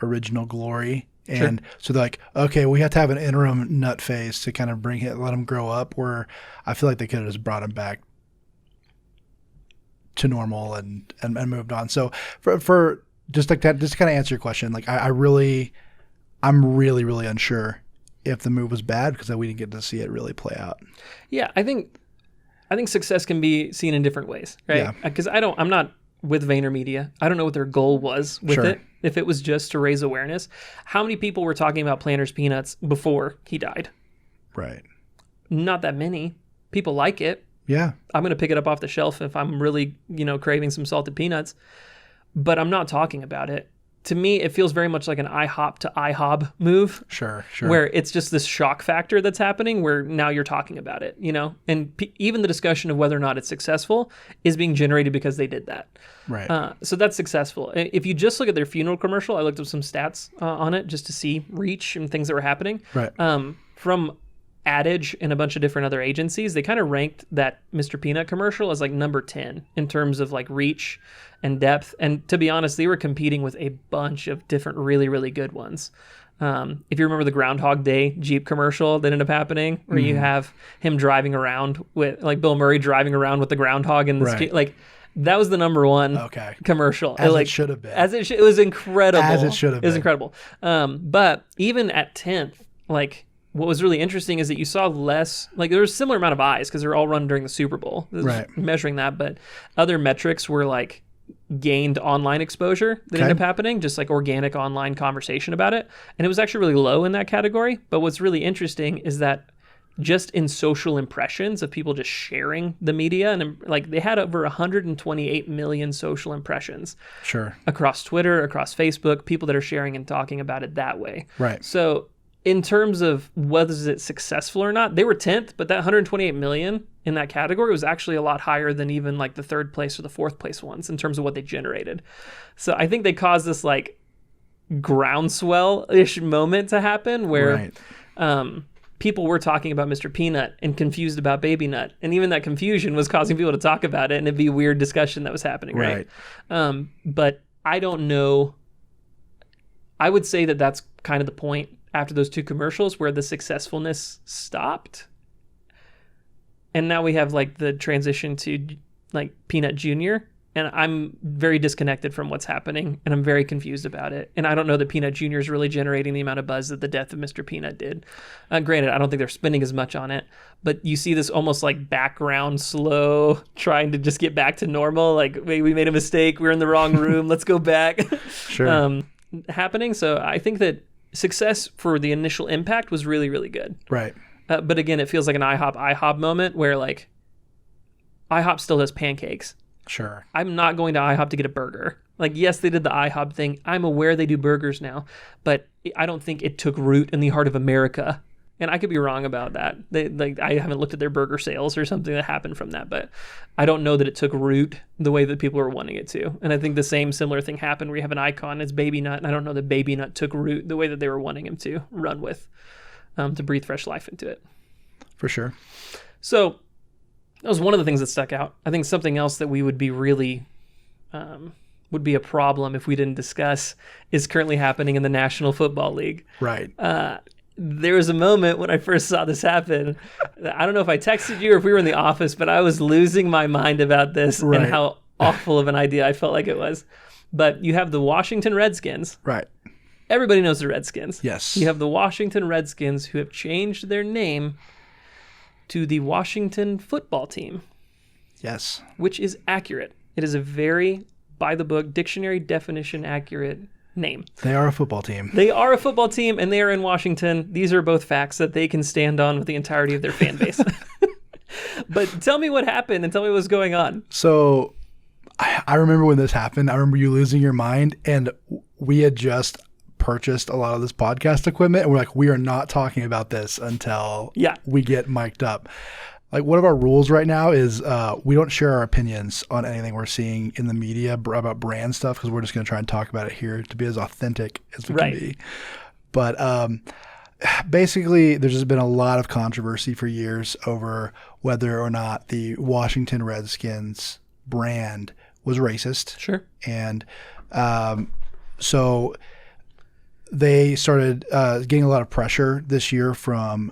original glory. And so they're like, okay, we have to have an interim nut phase to kind of let him grow up, where I feel like they could have just brought him back to normal and moved on. So for just like that, just to kind of answer your question, like I'm really unsure if the move was bad because we didn't get to see it really play out. Yeah, I think success can be seen in different ways, right? Yeah. Because I'm not with VaynerMedia. I don't know what their goal was with it. If it was just to raise awareness, how many people were talking about Planters Peanuts before he died? Right. Not that many. People like it. Yeah. I'm going to pick it up off the shelf if I'm really, craving some salted peanuts, but I'm not talking about it. To me, it feels very much like an IHOP to IHOB move. Sure. Where it's just this shock factor that's happening where now you're talking about it, And even the discussion of whether or not it's successful is being generated because they did that. Right. So that's successful. If you just look at their funeral commercial, I looked up some stats on it just to see reach and things that were happening. Right. From Adage and a bunch of different other agencies, they kind of ranked that Mr. Peanut commercial as like number 10 in terms of like reach and depth. And to be honest, they were competing with a bunch of different really, really good ones. If you remember the Groundhog Day Jeep commercial that ended up happening, where you have him driving around with like Bill Murray driving around with the groundhog in the street, like that was the number one commercial. As it should have been. It was incredible. As it should have been. It was incredible. But even at 10th, like, what was really interesting is that you saw less, like there was a similar amount of eyes because they were all run during the Super Bowl. Measuring that, but other metrics were like gained online exposure that ended up happening, just like organic online conversation about it. And it was actually really low in that category. But what's really interesting is that just in social impressions of people just sharing the media, and like they had over 128 million social impressions. Across Twitter, across Facebook, people that are sharing and talking about it that way. Right. So in terms of whether it's successful or not, they were 10th, but that 128 million in that category was actually a lot higher than even like the third place or the fourth place ones in terms of what they generated. So I think they caused this like groundswell-ish moment to happen where people were talking about Mr. Peanut and confused about Baby Nut. And even that confusion was causing people to talk about it, and it'd be a weird discussion that was happening, right? But I don't know. I would say that that's kind of the point after those two commercials where the successfulness stopped. And now we have like the transition to like Peanut Jr. And I'm very disconnected from what's happening, and I'm very confused about it. And I don't know that Peanut Jr. is really generating the amount of buzz that the death of Mr. Peanut did. Granted, I don't think they're spending as much on it, but you see this almost like background slow, trying to just get back to normal. Like, we made a mistake. We're in the wrong room. Let's go back. Happening. So I think that success for the initial impact was really, really good. Right. But again, it feels like an IHOP moment where like IHOP still does pancakes. Sure. I'm not going to IHOP to get a burger. Like, yes, they did the IHOP thing. I'm aware they do burgers now, but I don't think it took root in the heart of America. And I could be wrong about that. I haven't looked at their burger sales or something that happened from that, but I don't know that it took root the way that people were wanting it to. And I think the similar thing happened where you have an icon, it's Baby Nut, and I don't know that Baby Nut took root the way that they were wanting him to run with, to breathe fresh life into it. For sure. So that was one of the things that stuck out. I think something else that we would be really would be a problem if we didn't discuss is currently happening in the National Football League. Right. There was a moment when I first saw this happen. I don't know if I texted you or if we were in the office, but I was losing my mind about this and how awful of an idea I felt like it was. But you have the Washington Redskins. Right. Everybody knows the Redskins. Yes. You have the Washington Redskins who have changed their name to the Washington Football Team. Yes. Which is accurate. It is a very by-the-book, dictionary definition accurate name. They are a football team. They are a football team, and they are in Washington. These are both facts that they can stand on with the entirety of their fan base. But tell me what happened and tell me what's going on. So I remember when this happened. I remember you losing your mind, and we had just purchased a lot of this podcast equipment, and we're like, we are not talking about this until we get mic'd up. Like, one of our rules right now is we don't share our opinions on anything we're seeing in the media about brand stuff, because we're just going to try and talk about it here to be as authentic as we can be. But basically, there's just been a lot of controversy for years over whether or not the Washington Redskins brand was racist. Sure. And so they started getting a lot of pressure this year from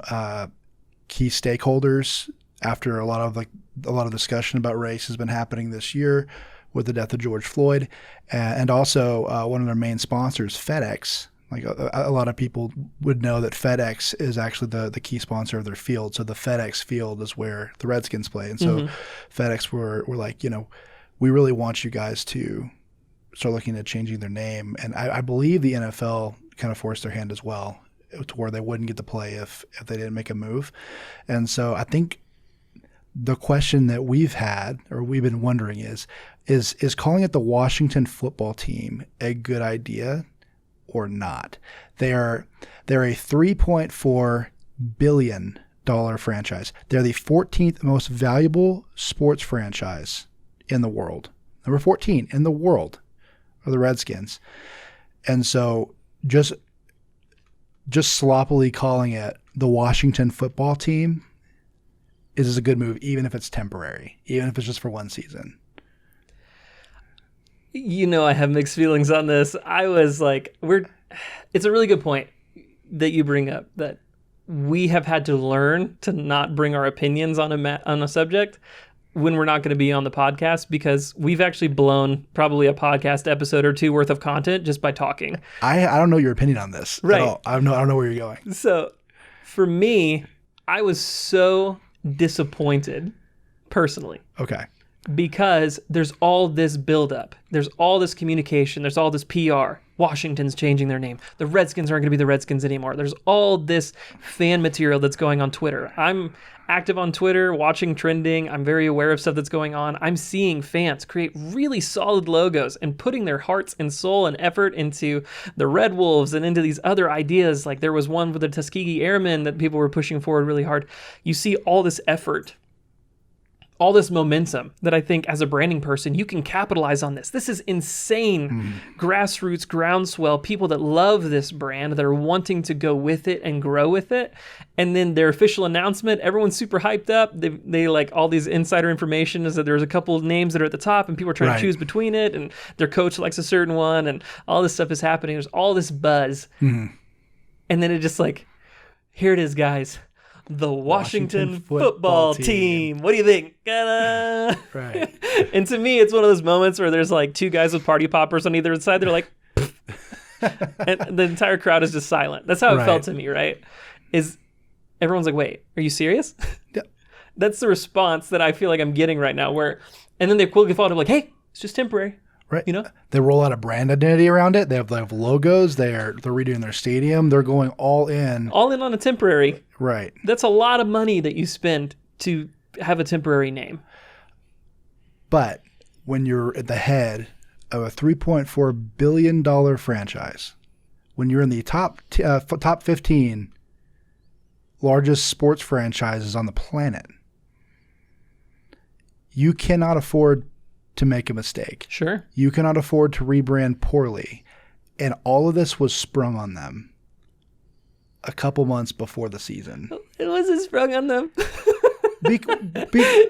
key stakeholders after a lot of discussion about race has been happening this year with the death of George Floyd, and also one of their main sponsors, FedEx. Like a lot of people would know that FedEx is actually the key sponsor of their field. So the FedEx field is where the Redskins play, and so FedEx were like, we really want you guys to start looking at changing their name. And I believe the NFL kind of forced their hand as well, to where they wouldn't get to play if they didn't make a move. And so I think the question that we've had, or we've been wondering, is calling it the Washington football team a good idea or not? They're a $3.4 billion franchise. They're the 14th most valuable sports franchise in the world. Number 14 in the world are the Redskins. And so just sloppily calling it the Washington football team is a good move, even if it's temporary, even if it's just for one season. I have mixed feelings on this. I was like, it's a really good point that you bring up, that we have had to learn to not bring our opinions on a subject when we're not going to be on the podcast, because we've actually blown probably a podcast episode or two worth of content just by talking. I don't know your opinion on this at all. I don't know where you're going. So for me, I was so disappointed personally. Okay. Because there's all this buildup. There's all this communication. There's all this PR. Washington's changing their name. The Redskins aren't going to be the Redskins anymore. There's all this fan material that's going on Twitter. I'm active on Twitter, watching trending. I'm very aware of stuff that's going on. I'm seeing fans create really solid logos and putting their hearts and soul and effort into the Red Wolves and into these other ideas. Like there was one with the Tuskegee Airmen that people were pushing forward really hard. You see all this effort, all this momentum that I think as a branding person, you can capitalize on this. This is insane grassroots groundswell, people that love this brand, that are wanting to go with it and grow with it. And then their official announcement, everyone's super hyped up. They like all these insider information is that there's a couple of names that are at the top and people are trying to choose between it, and their coach likes a certain one, and all this stuff is happening. There's all this buzz. And then it just like, here it is, guys. The Washington football team. What do you think? Right. And to me, it's one of those moments where there's like two guys with party poppers on either side. They're like, and the entire crowd is just silent. That's how it felt to me, right? Is everyone's like, wait, are you serious? Yeah. That's the response that I feel like I'm getting right now. And then they quickly follow up like, hey, it's just temporary. Right. They roll out a brand identity around it. They have logos. They're redoing their stadium. They're going all in. All in on a temporary. Right. That's a lot of money that you spend to have a temporary name. But when you're at the head of a $3.4 billion franchise, when you're in the top 15 largest sports franchises on the planet, you cannot afford to make a mistake. Sure. You cannot afford to rebrand poorly. And all of this was sprung on them a couple months before the season. It wasn't sprung on them.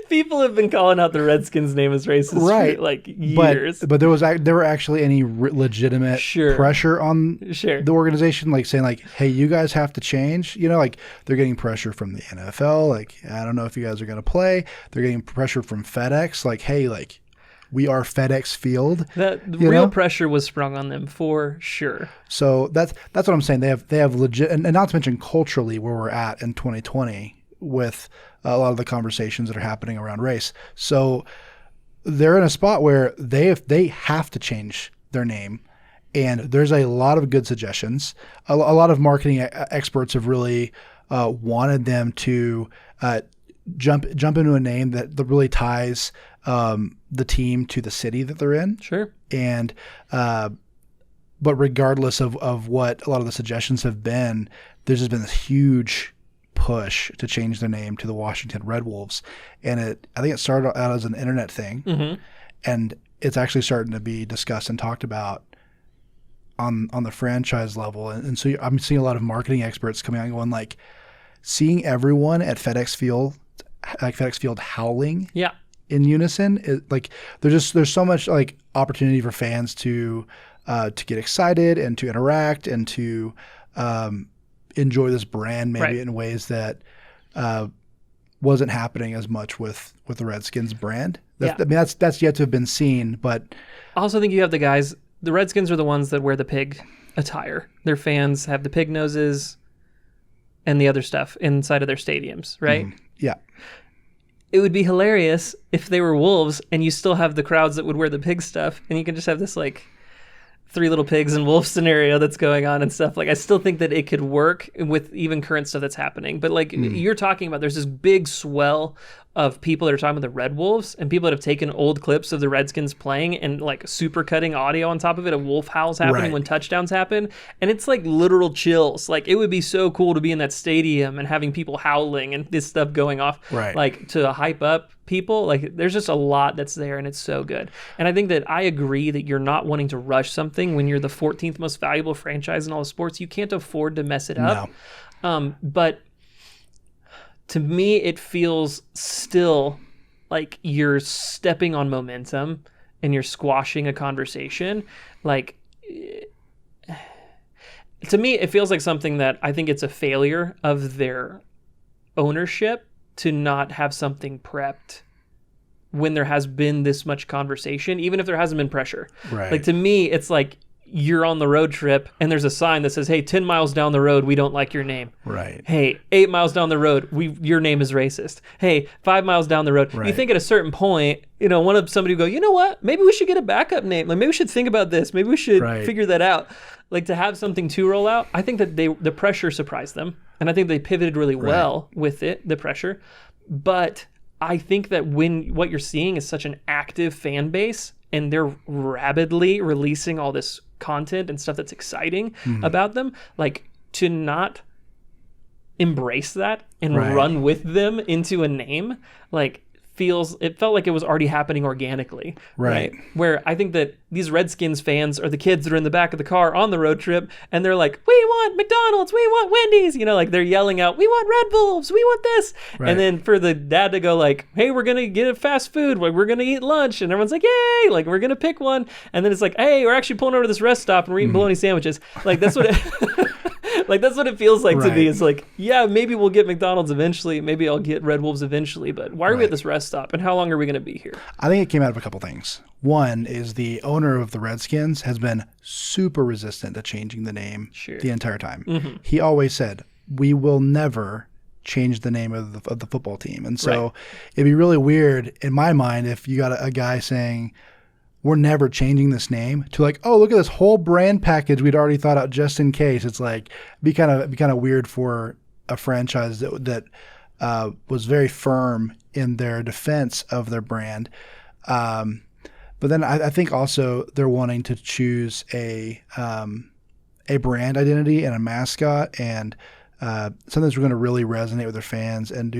People have been calling out the Redskins' name as racist for like years. But there were actually any legitimate pressure on the organization, like saying like, hey, you guys have to change. Like they're getting pressure from the NFL. Like, I don't know if you guys are going to play. They're getting pressure from FedEx. Like, hey, like, we are FedEx Field. The real pressure was sprung on them for sure. So that's what I'm saying. They have legit, and not to mention culturally where we're at in 2020 with a lot of the conversations that are happening around race. So they're in a spot where they have to change their name, and there's a lot of good suggestions. A lot of marketing experts have really wanted them to jump into a name that really ties the team to the city that they're in. Sure. And but regardless of what a lot of the suggestions have been, there's just been this huge push to change their name to the Washington Red Wolves. And I think it started out as an internet thing, and it's actually starting to be discussed and talked about on the franchise level. And so I'm seeing a lot of marketing experts coming out and going like, seeing everyone at FedEx Field howling in unison, there's so much like opportunity for fans to get excited and to interact and to enjoy this brand maybe in ways that wasn't happening as much with the Redskins brand. I mean, that's yet to have been seen. But I also think you have the guys. The Redskins are the ones that wear the pig attire. Their fans have the pig noses and the other stuff inside of their stadiums, right? Yeah. It would be hilarious if they were Wolves and you still have the crowds that would wear the pig stuff, and you can just have this like three little pigs and wolf scenario that's going on and stuff. Like, I still think that it could work with even current stuff that's happening. But like you're talking about, there's this big swell of people that are talking about the Red Wolves, and people that have taken old clips of the Redskins playing and like super cutting audio on top of it of wolf howls happening when touchdowns happen. And it's like literal chills. Like, it would be so cool to be in that stadium and having people howling and this stuff going off, like to hype up people. Like, there's just a lot that's there, and it's so good. And I think that I agree that you're not wanting to rush something when you're the 14th most valuable franchise in all of sports. You can't afford to mess it up. No. But to me, it feels still like you're stepping on momentum and you're squashing a conversation. Like, to me, it feels like something that I think it's a failure of their ownership to not have something prepped when there has been this much conversation, even if there hasn't been pressure. Right. Like, to me, it's like you're on the road trip and there's a sign that says, hey, 10 miles down the road, we don't like your name. Right. Hey, 8 miles down the road, your name is racist. Hey, 5 miles down the road. Right. You think at a certain point, somebody would go, you know what? Maybe we should get a backup name. Like, maybe we should think about this. Maybe we should figure that out. Like, to have something to roll out, I think that the pressure surprised them. And I think they pivoted really well with it, the pressure. But I think that when what you're seeing is such an active fan base and they're rapidly releasing all this content and stuff that's exciting about them, like, to not embrace that and run with them into a name, like, it felt like it was already happening organically. Right. Where I think that these Redskins fans are the kids that are in the back of the car on the road trip, and they're like, we want McDonald's, we want Wendy's, like, they're yelling out, we want Red Wolves, we want this. And then for the dad to go like, hey, we're going to get a fast food, like, we're going to eat lunch, and everyone's like, yay, like, we're going to pick one. And then it's like, hey, we're actually pulling over to this rest stop and we're eating bologna sandwiches. Like, that's what like, that's what it feels like to me. It's like, yeah, maybe we'll get McDonald's eventually. Maybe I'll get Red Wolves eventually. But why are we at this rest stop? And how long are we going to be here? I think it came out of a couple things. One is the owner of the Redskins has been super resistant to changing the name the entire time. He always said, we will never change the name of the football team. And so it'd be really weird in my mind if you got a guy saying, we're never changing this name, to like, oh, look at this whole brand package we'd already thought out just in case. It's like, be kind of weird for a franchise that was very firm in their defense of their brand. But then I think also they're wanting to choose a brand identity and a mascot and something that's going to really resonate with their fans and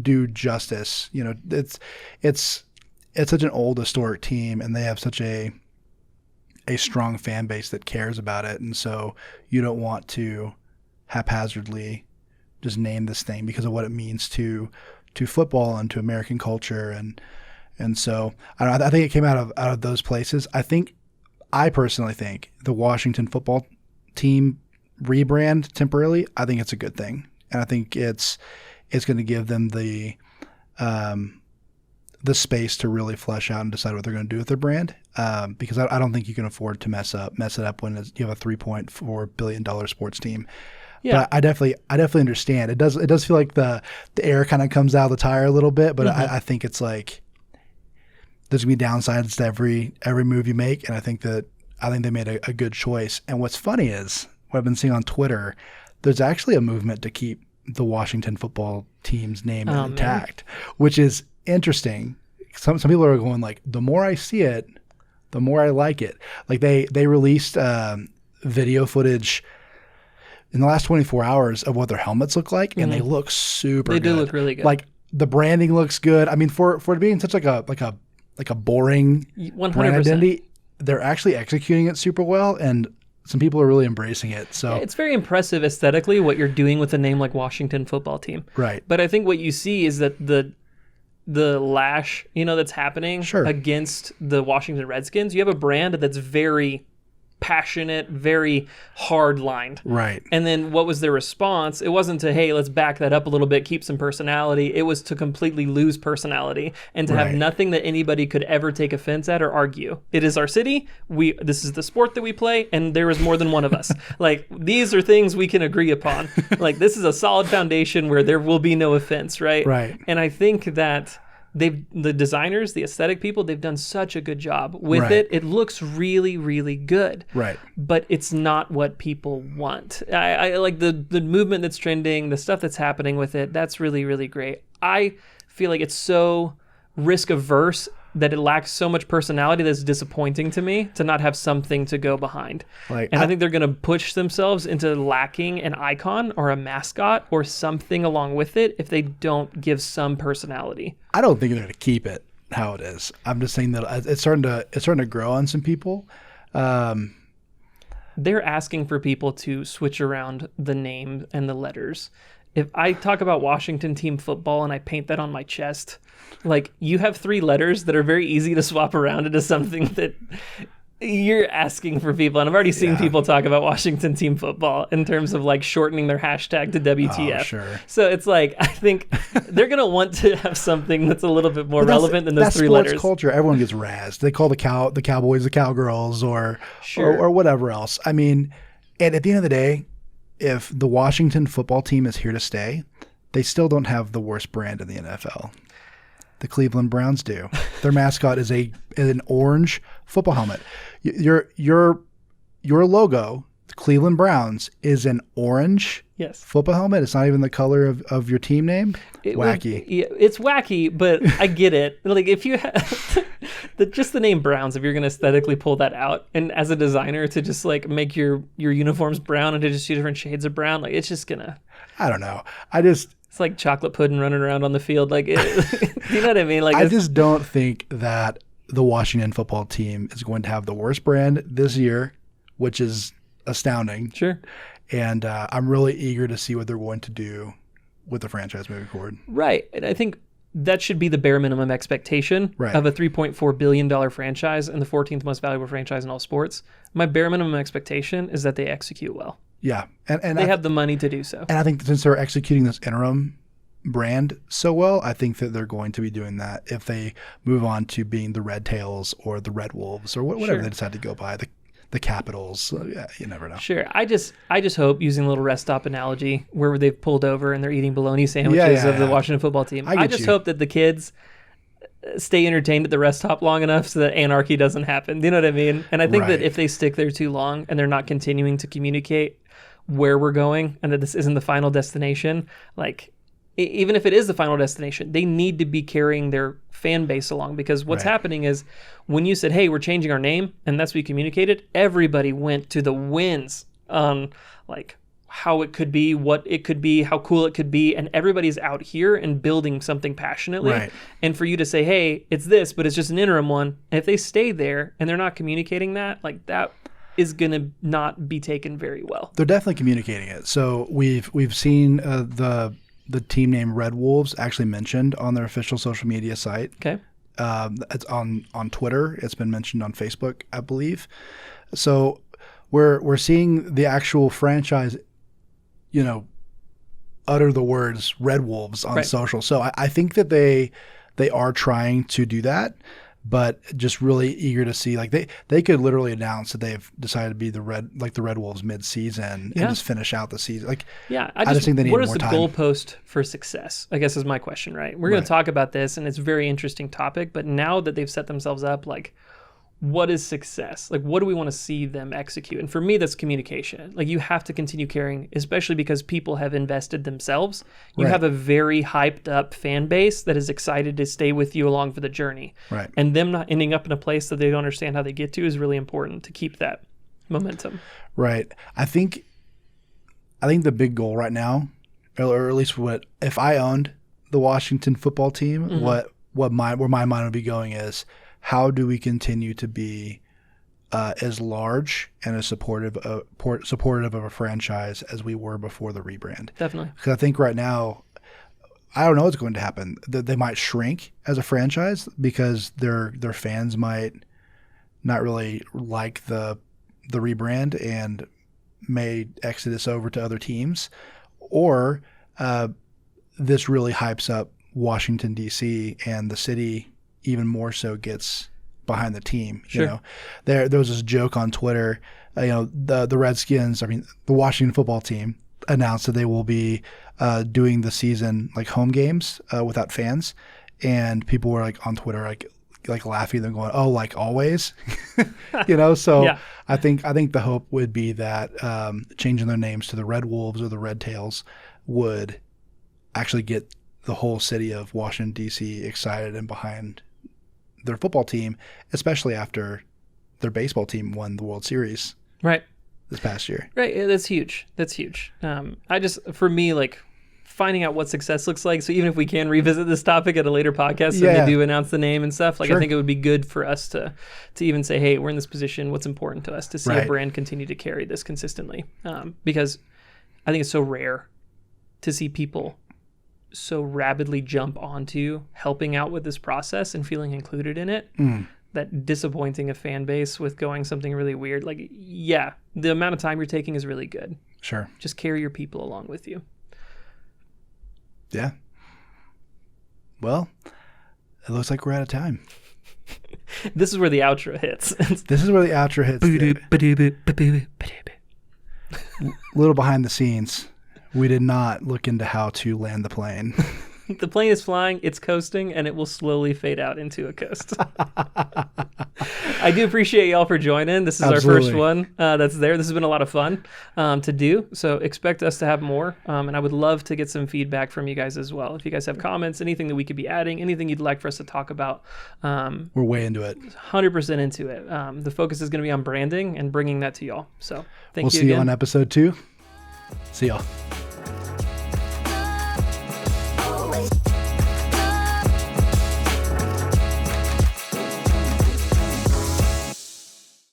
do justice. It's such an old historic team, and they have such a strong fan base that cares about it. And so you don't want to haphazardly just name this thing because of what it means to football and to American culture. And so I think it came out of those places. I personally think the Washington football team rebrand temporarily, I think it's a good thing. And I think it's going to give them the space to really flesh out and decide what they're going to do with their brand, because I don't think you can afford to mess it up when you have a $3.4 billion sports team. Yeah. But I definitely understand. It does feel like the air kind of comes out of the tire a little bit, but I think it's like there's going to be downsides to every move you make, and I think they made a good choice. And what's funny is what I've been seeing on Twitter, there's actually a movement to keep the Washington football team's name intact, which is interesting. Some people are going like, the more I see it, the more I like it. Like they released video footage in the last 24 hours of what their helmets look like, and they look super good. They do look really good. Like the branding looks good. I mean, for it being such like a boring 100%. brand identity, they're actually executing it super well, and some people are really embracing it. So it's very impressive aesthetically what you're doing with a name like Washington Football Team. Right. But I think what you see is that the lash, that's happening against the Washington Redskins, you have a brand that's very passionate, very hard lined. Right. And then what was their response? It wasn't to, hey, let's back that up a little bit, keep some personality. It was to completely lose personality and to have nothing that anybody could ever take offense at or argue. It is our city. This is the sport that we play, and there is more than one of us. Like, these are things we can agree upon. Like, this is a solid foundation where there will be no offense, right? Right. And I think that the designers, the aesthetic people, they've done such a good job with it. It looks really, really good. Right. But it's not what people want. I like the movement that's trending, the stuff that's happening with it. That's really, really great. I feel like it's so risk averse that it lacks so much personality that's disappointing to me to not have something to go behind. And I think they're going to push themselves into lacking an icon or a mascot or something along with it if they don't give some personality. I don't think they're going to keep it how it is. I'm just saying that it's starting to grow on some people. They're asking for people to switch around the name and the letters. If I talk about Washington team football and I paint that on my chest, like, you have 3 letters that are very easy to swap around into something that you're asking for people. And I've already seen people talk about Washington team football in terms of like shortening their hashtag to WTF. Oh, sure. So it's like, I think they're going to want to have something that's a little bit more relevant than those 3 letters. That's sports culture. Everyone gets razzed. They call the Cowboys the Cowgirls or whatever else. I mean, and at the end of the day, if the Washington football team is here to stay, they still don't have the worst brand in the NFL. The Cleveland Browns do. Their mascot is an orange football helmet. Your logo, the Cleveland Browns, is an orange football helmet. It's not even the color of your team name. Wacky. It's wacky, but I get it. Like, if you have just the name Browns, if you're going to aesthetically pull that out, and as a designer to just like make your uniforms brown into just 2 different shades of brown, like, it's just gonna. I don't know. It's like chocolate pudding running around on the field. Like, you know what I mean? Like, I just don't think that the Washington football team is going to have the worst brand this year, which is astounding. Sure. And I'm really eager to see what they're going to do with the franchise moving forward. Right. And I think that should be the bare minimum expectation of a $3.4 billion franchise and the 14th most valuable franchise in all sports. My bare minimum expectation is that they execute well. Yeah. And they have the money to do so. And I think since they're executing this interim brand so well, I think that they're going to be doing that if they move on to being the Red Tails or the Red Wolves or whatever they decide to go by, the Capitals. Yeah, you never know. Sure. I just hope, using a little rest stop analogy, where they've pulled over and they're eating bologna sandwiches of the Washington football team. I just hope that the kids stay entertained at the rest stop long enough so that anarchy doesn't happen. Do you know what I mean? And I think that if they stick there too long and they're not continuing to communicate where we're going and that this isn't the final destination, like, even if it is the final destination, they need to be carrying their fan base along, because what's happening is when you said, hey, we're changing our name, and that's what we communicated, everybody went to the winds on like how it could be, what it could be, how cool it could be, and everybody's out here and building something passionately. And for you to say, hey, it's this, but it's just an interim one, and if they stay there and they're not communicating that, like, that is going to not be taken very well. They're definitely communicating it. So we've seen the team name Red Wolves actually mentioned on their official social media site. Okay. It's on Twitter. It's been mentioned on Facebook, I believe. So we're seeing the actual franchise, utter the words Red Wolves on social. So I think that they are trying to do that, but just really eager to see, like, they could literally announce that they've decided to be the Red Wolves mid-season and just finish out the season. Like, I just think they need more time. What is the goalpost for success, I guess, is my question, right? We're going to talk about this, and it's a very interesting topic, but now that they've set themselves up, like, what is success? Like, what do we want to see them execute? And for me, that's communication. Like, you have to continue caring, especially because people have invested themselves. You have a very hyped up fan base that is excited to stay with you along for the journey. Right. And them not ending up in a place that they don't understand how they get to is really important to keep that momentum. Right. I think I think the big goal right now, or at least if I owned the Washington football team, mm-hmm. where my mind would be going is, how do we continue to be as large and as supportive of a franchise as we were before the rebrand? Definitely. Because I think right now, I don't know what's going to happen. They might shrink as a franchise because their fans might not really like the rebrand and may exodus over to other teams, or this really hypes up Washington, D.C., and the city even more so gets behind the team. Sure. You know, there was this joke on Twitter. The Redskins, the Washington football team, announced that they will be doing the season like home games without fans, and people were like on Twitter like laughing and going, "Oh, like always," So yeah. I think the hope would be that changing their names to the Red Wolves or the Red Tails would actually get the whole city of Washington, D.C. excited and behind their football team, especially after their baseball team won the World Series this past year. Right. That's huge. For me, like, finding out what success looks like. So even if we can revisit this topic at a later podcast and they do announce the name and stuff, like, sure. I think it would be good for us to even say, hey, we're in this position. What's important to us to see a brand continue to carry this consistently? Because I think it's so rare to see people so rapidly jump onto helping out with this process and feeling included in it. That disappointing a fan base with going something really weird. Like, yeah, the amount of time you're taking is really good. Sure. Just carry your people along with you. Yeah. Well, it looks like we're out of time. This is where the outro hits. This is where the outro hits. Little behind the scenes. We did not look into how to land the plane. The plane is flying, it's coasting, and it will slowly fade out into a coast. I do appreciate y'all for joining. This is Absolutely. Our first one that's there. This has been a lot of fun to do, so expect us to have more, and I would love to get some feedback from you guys as well. If you guys have comments, anything that we could be adding, anything you'd like for us to talk about. We're way into it. 100% into it. The focus is going to be on branding and bringing that to y'all. So thank you again. We'll see you on episode 2. See y'all.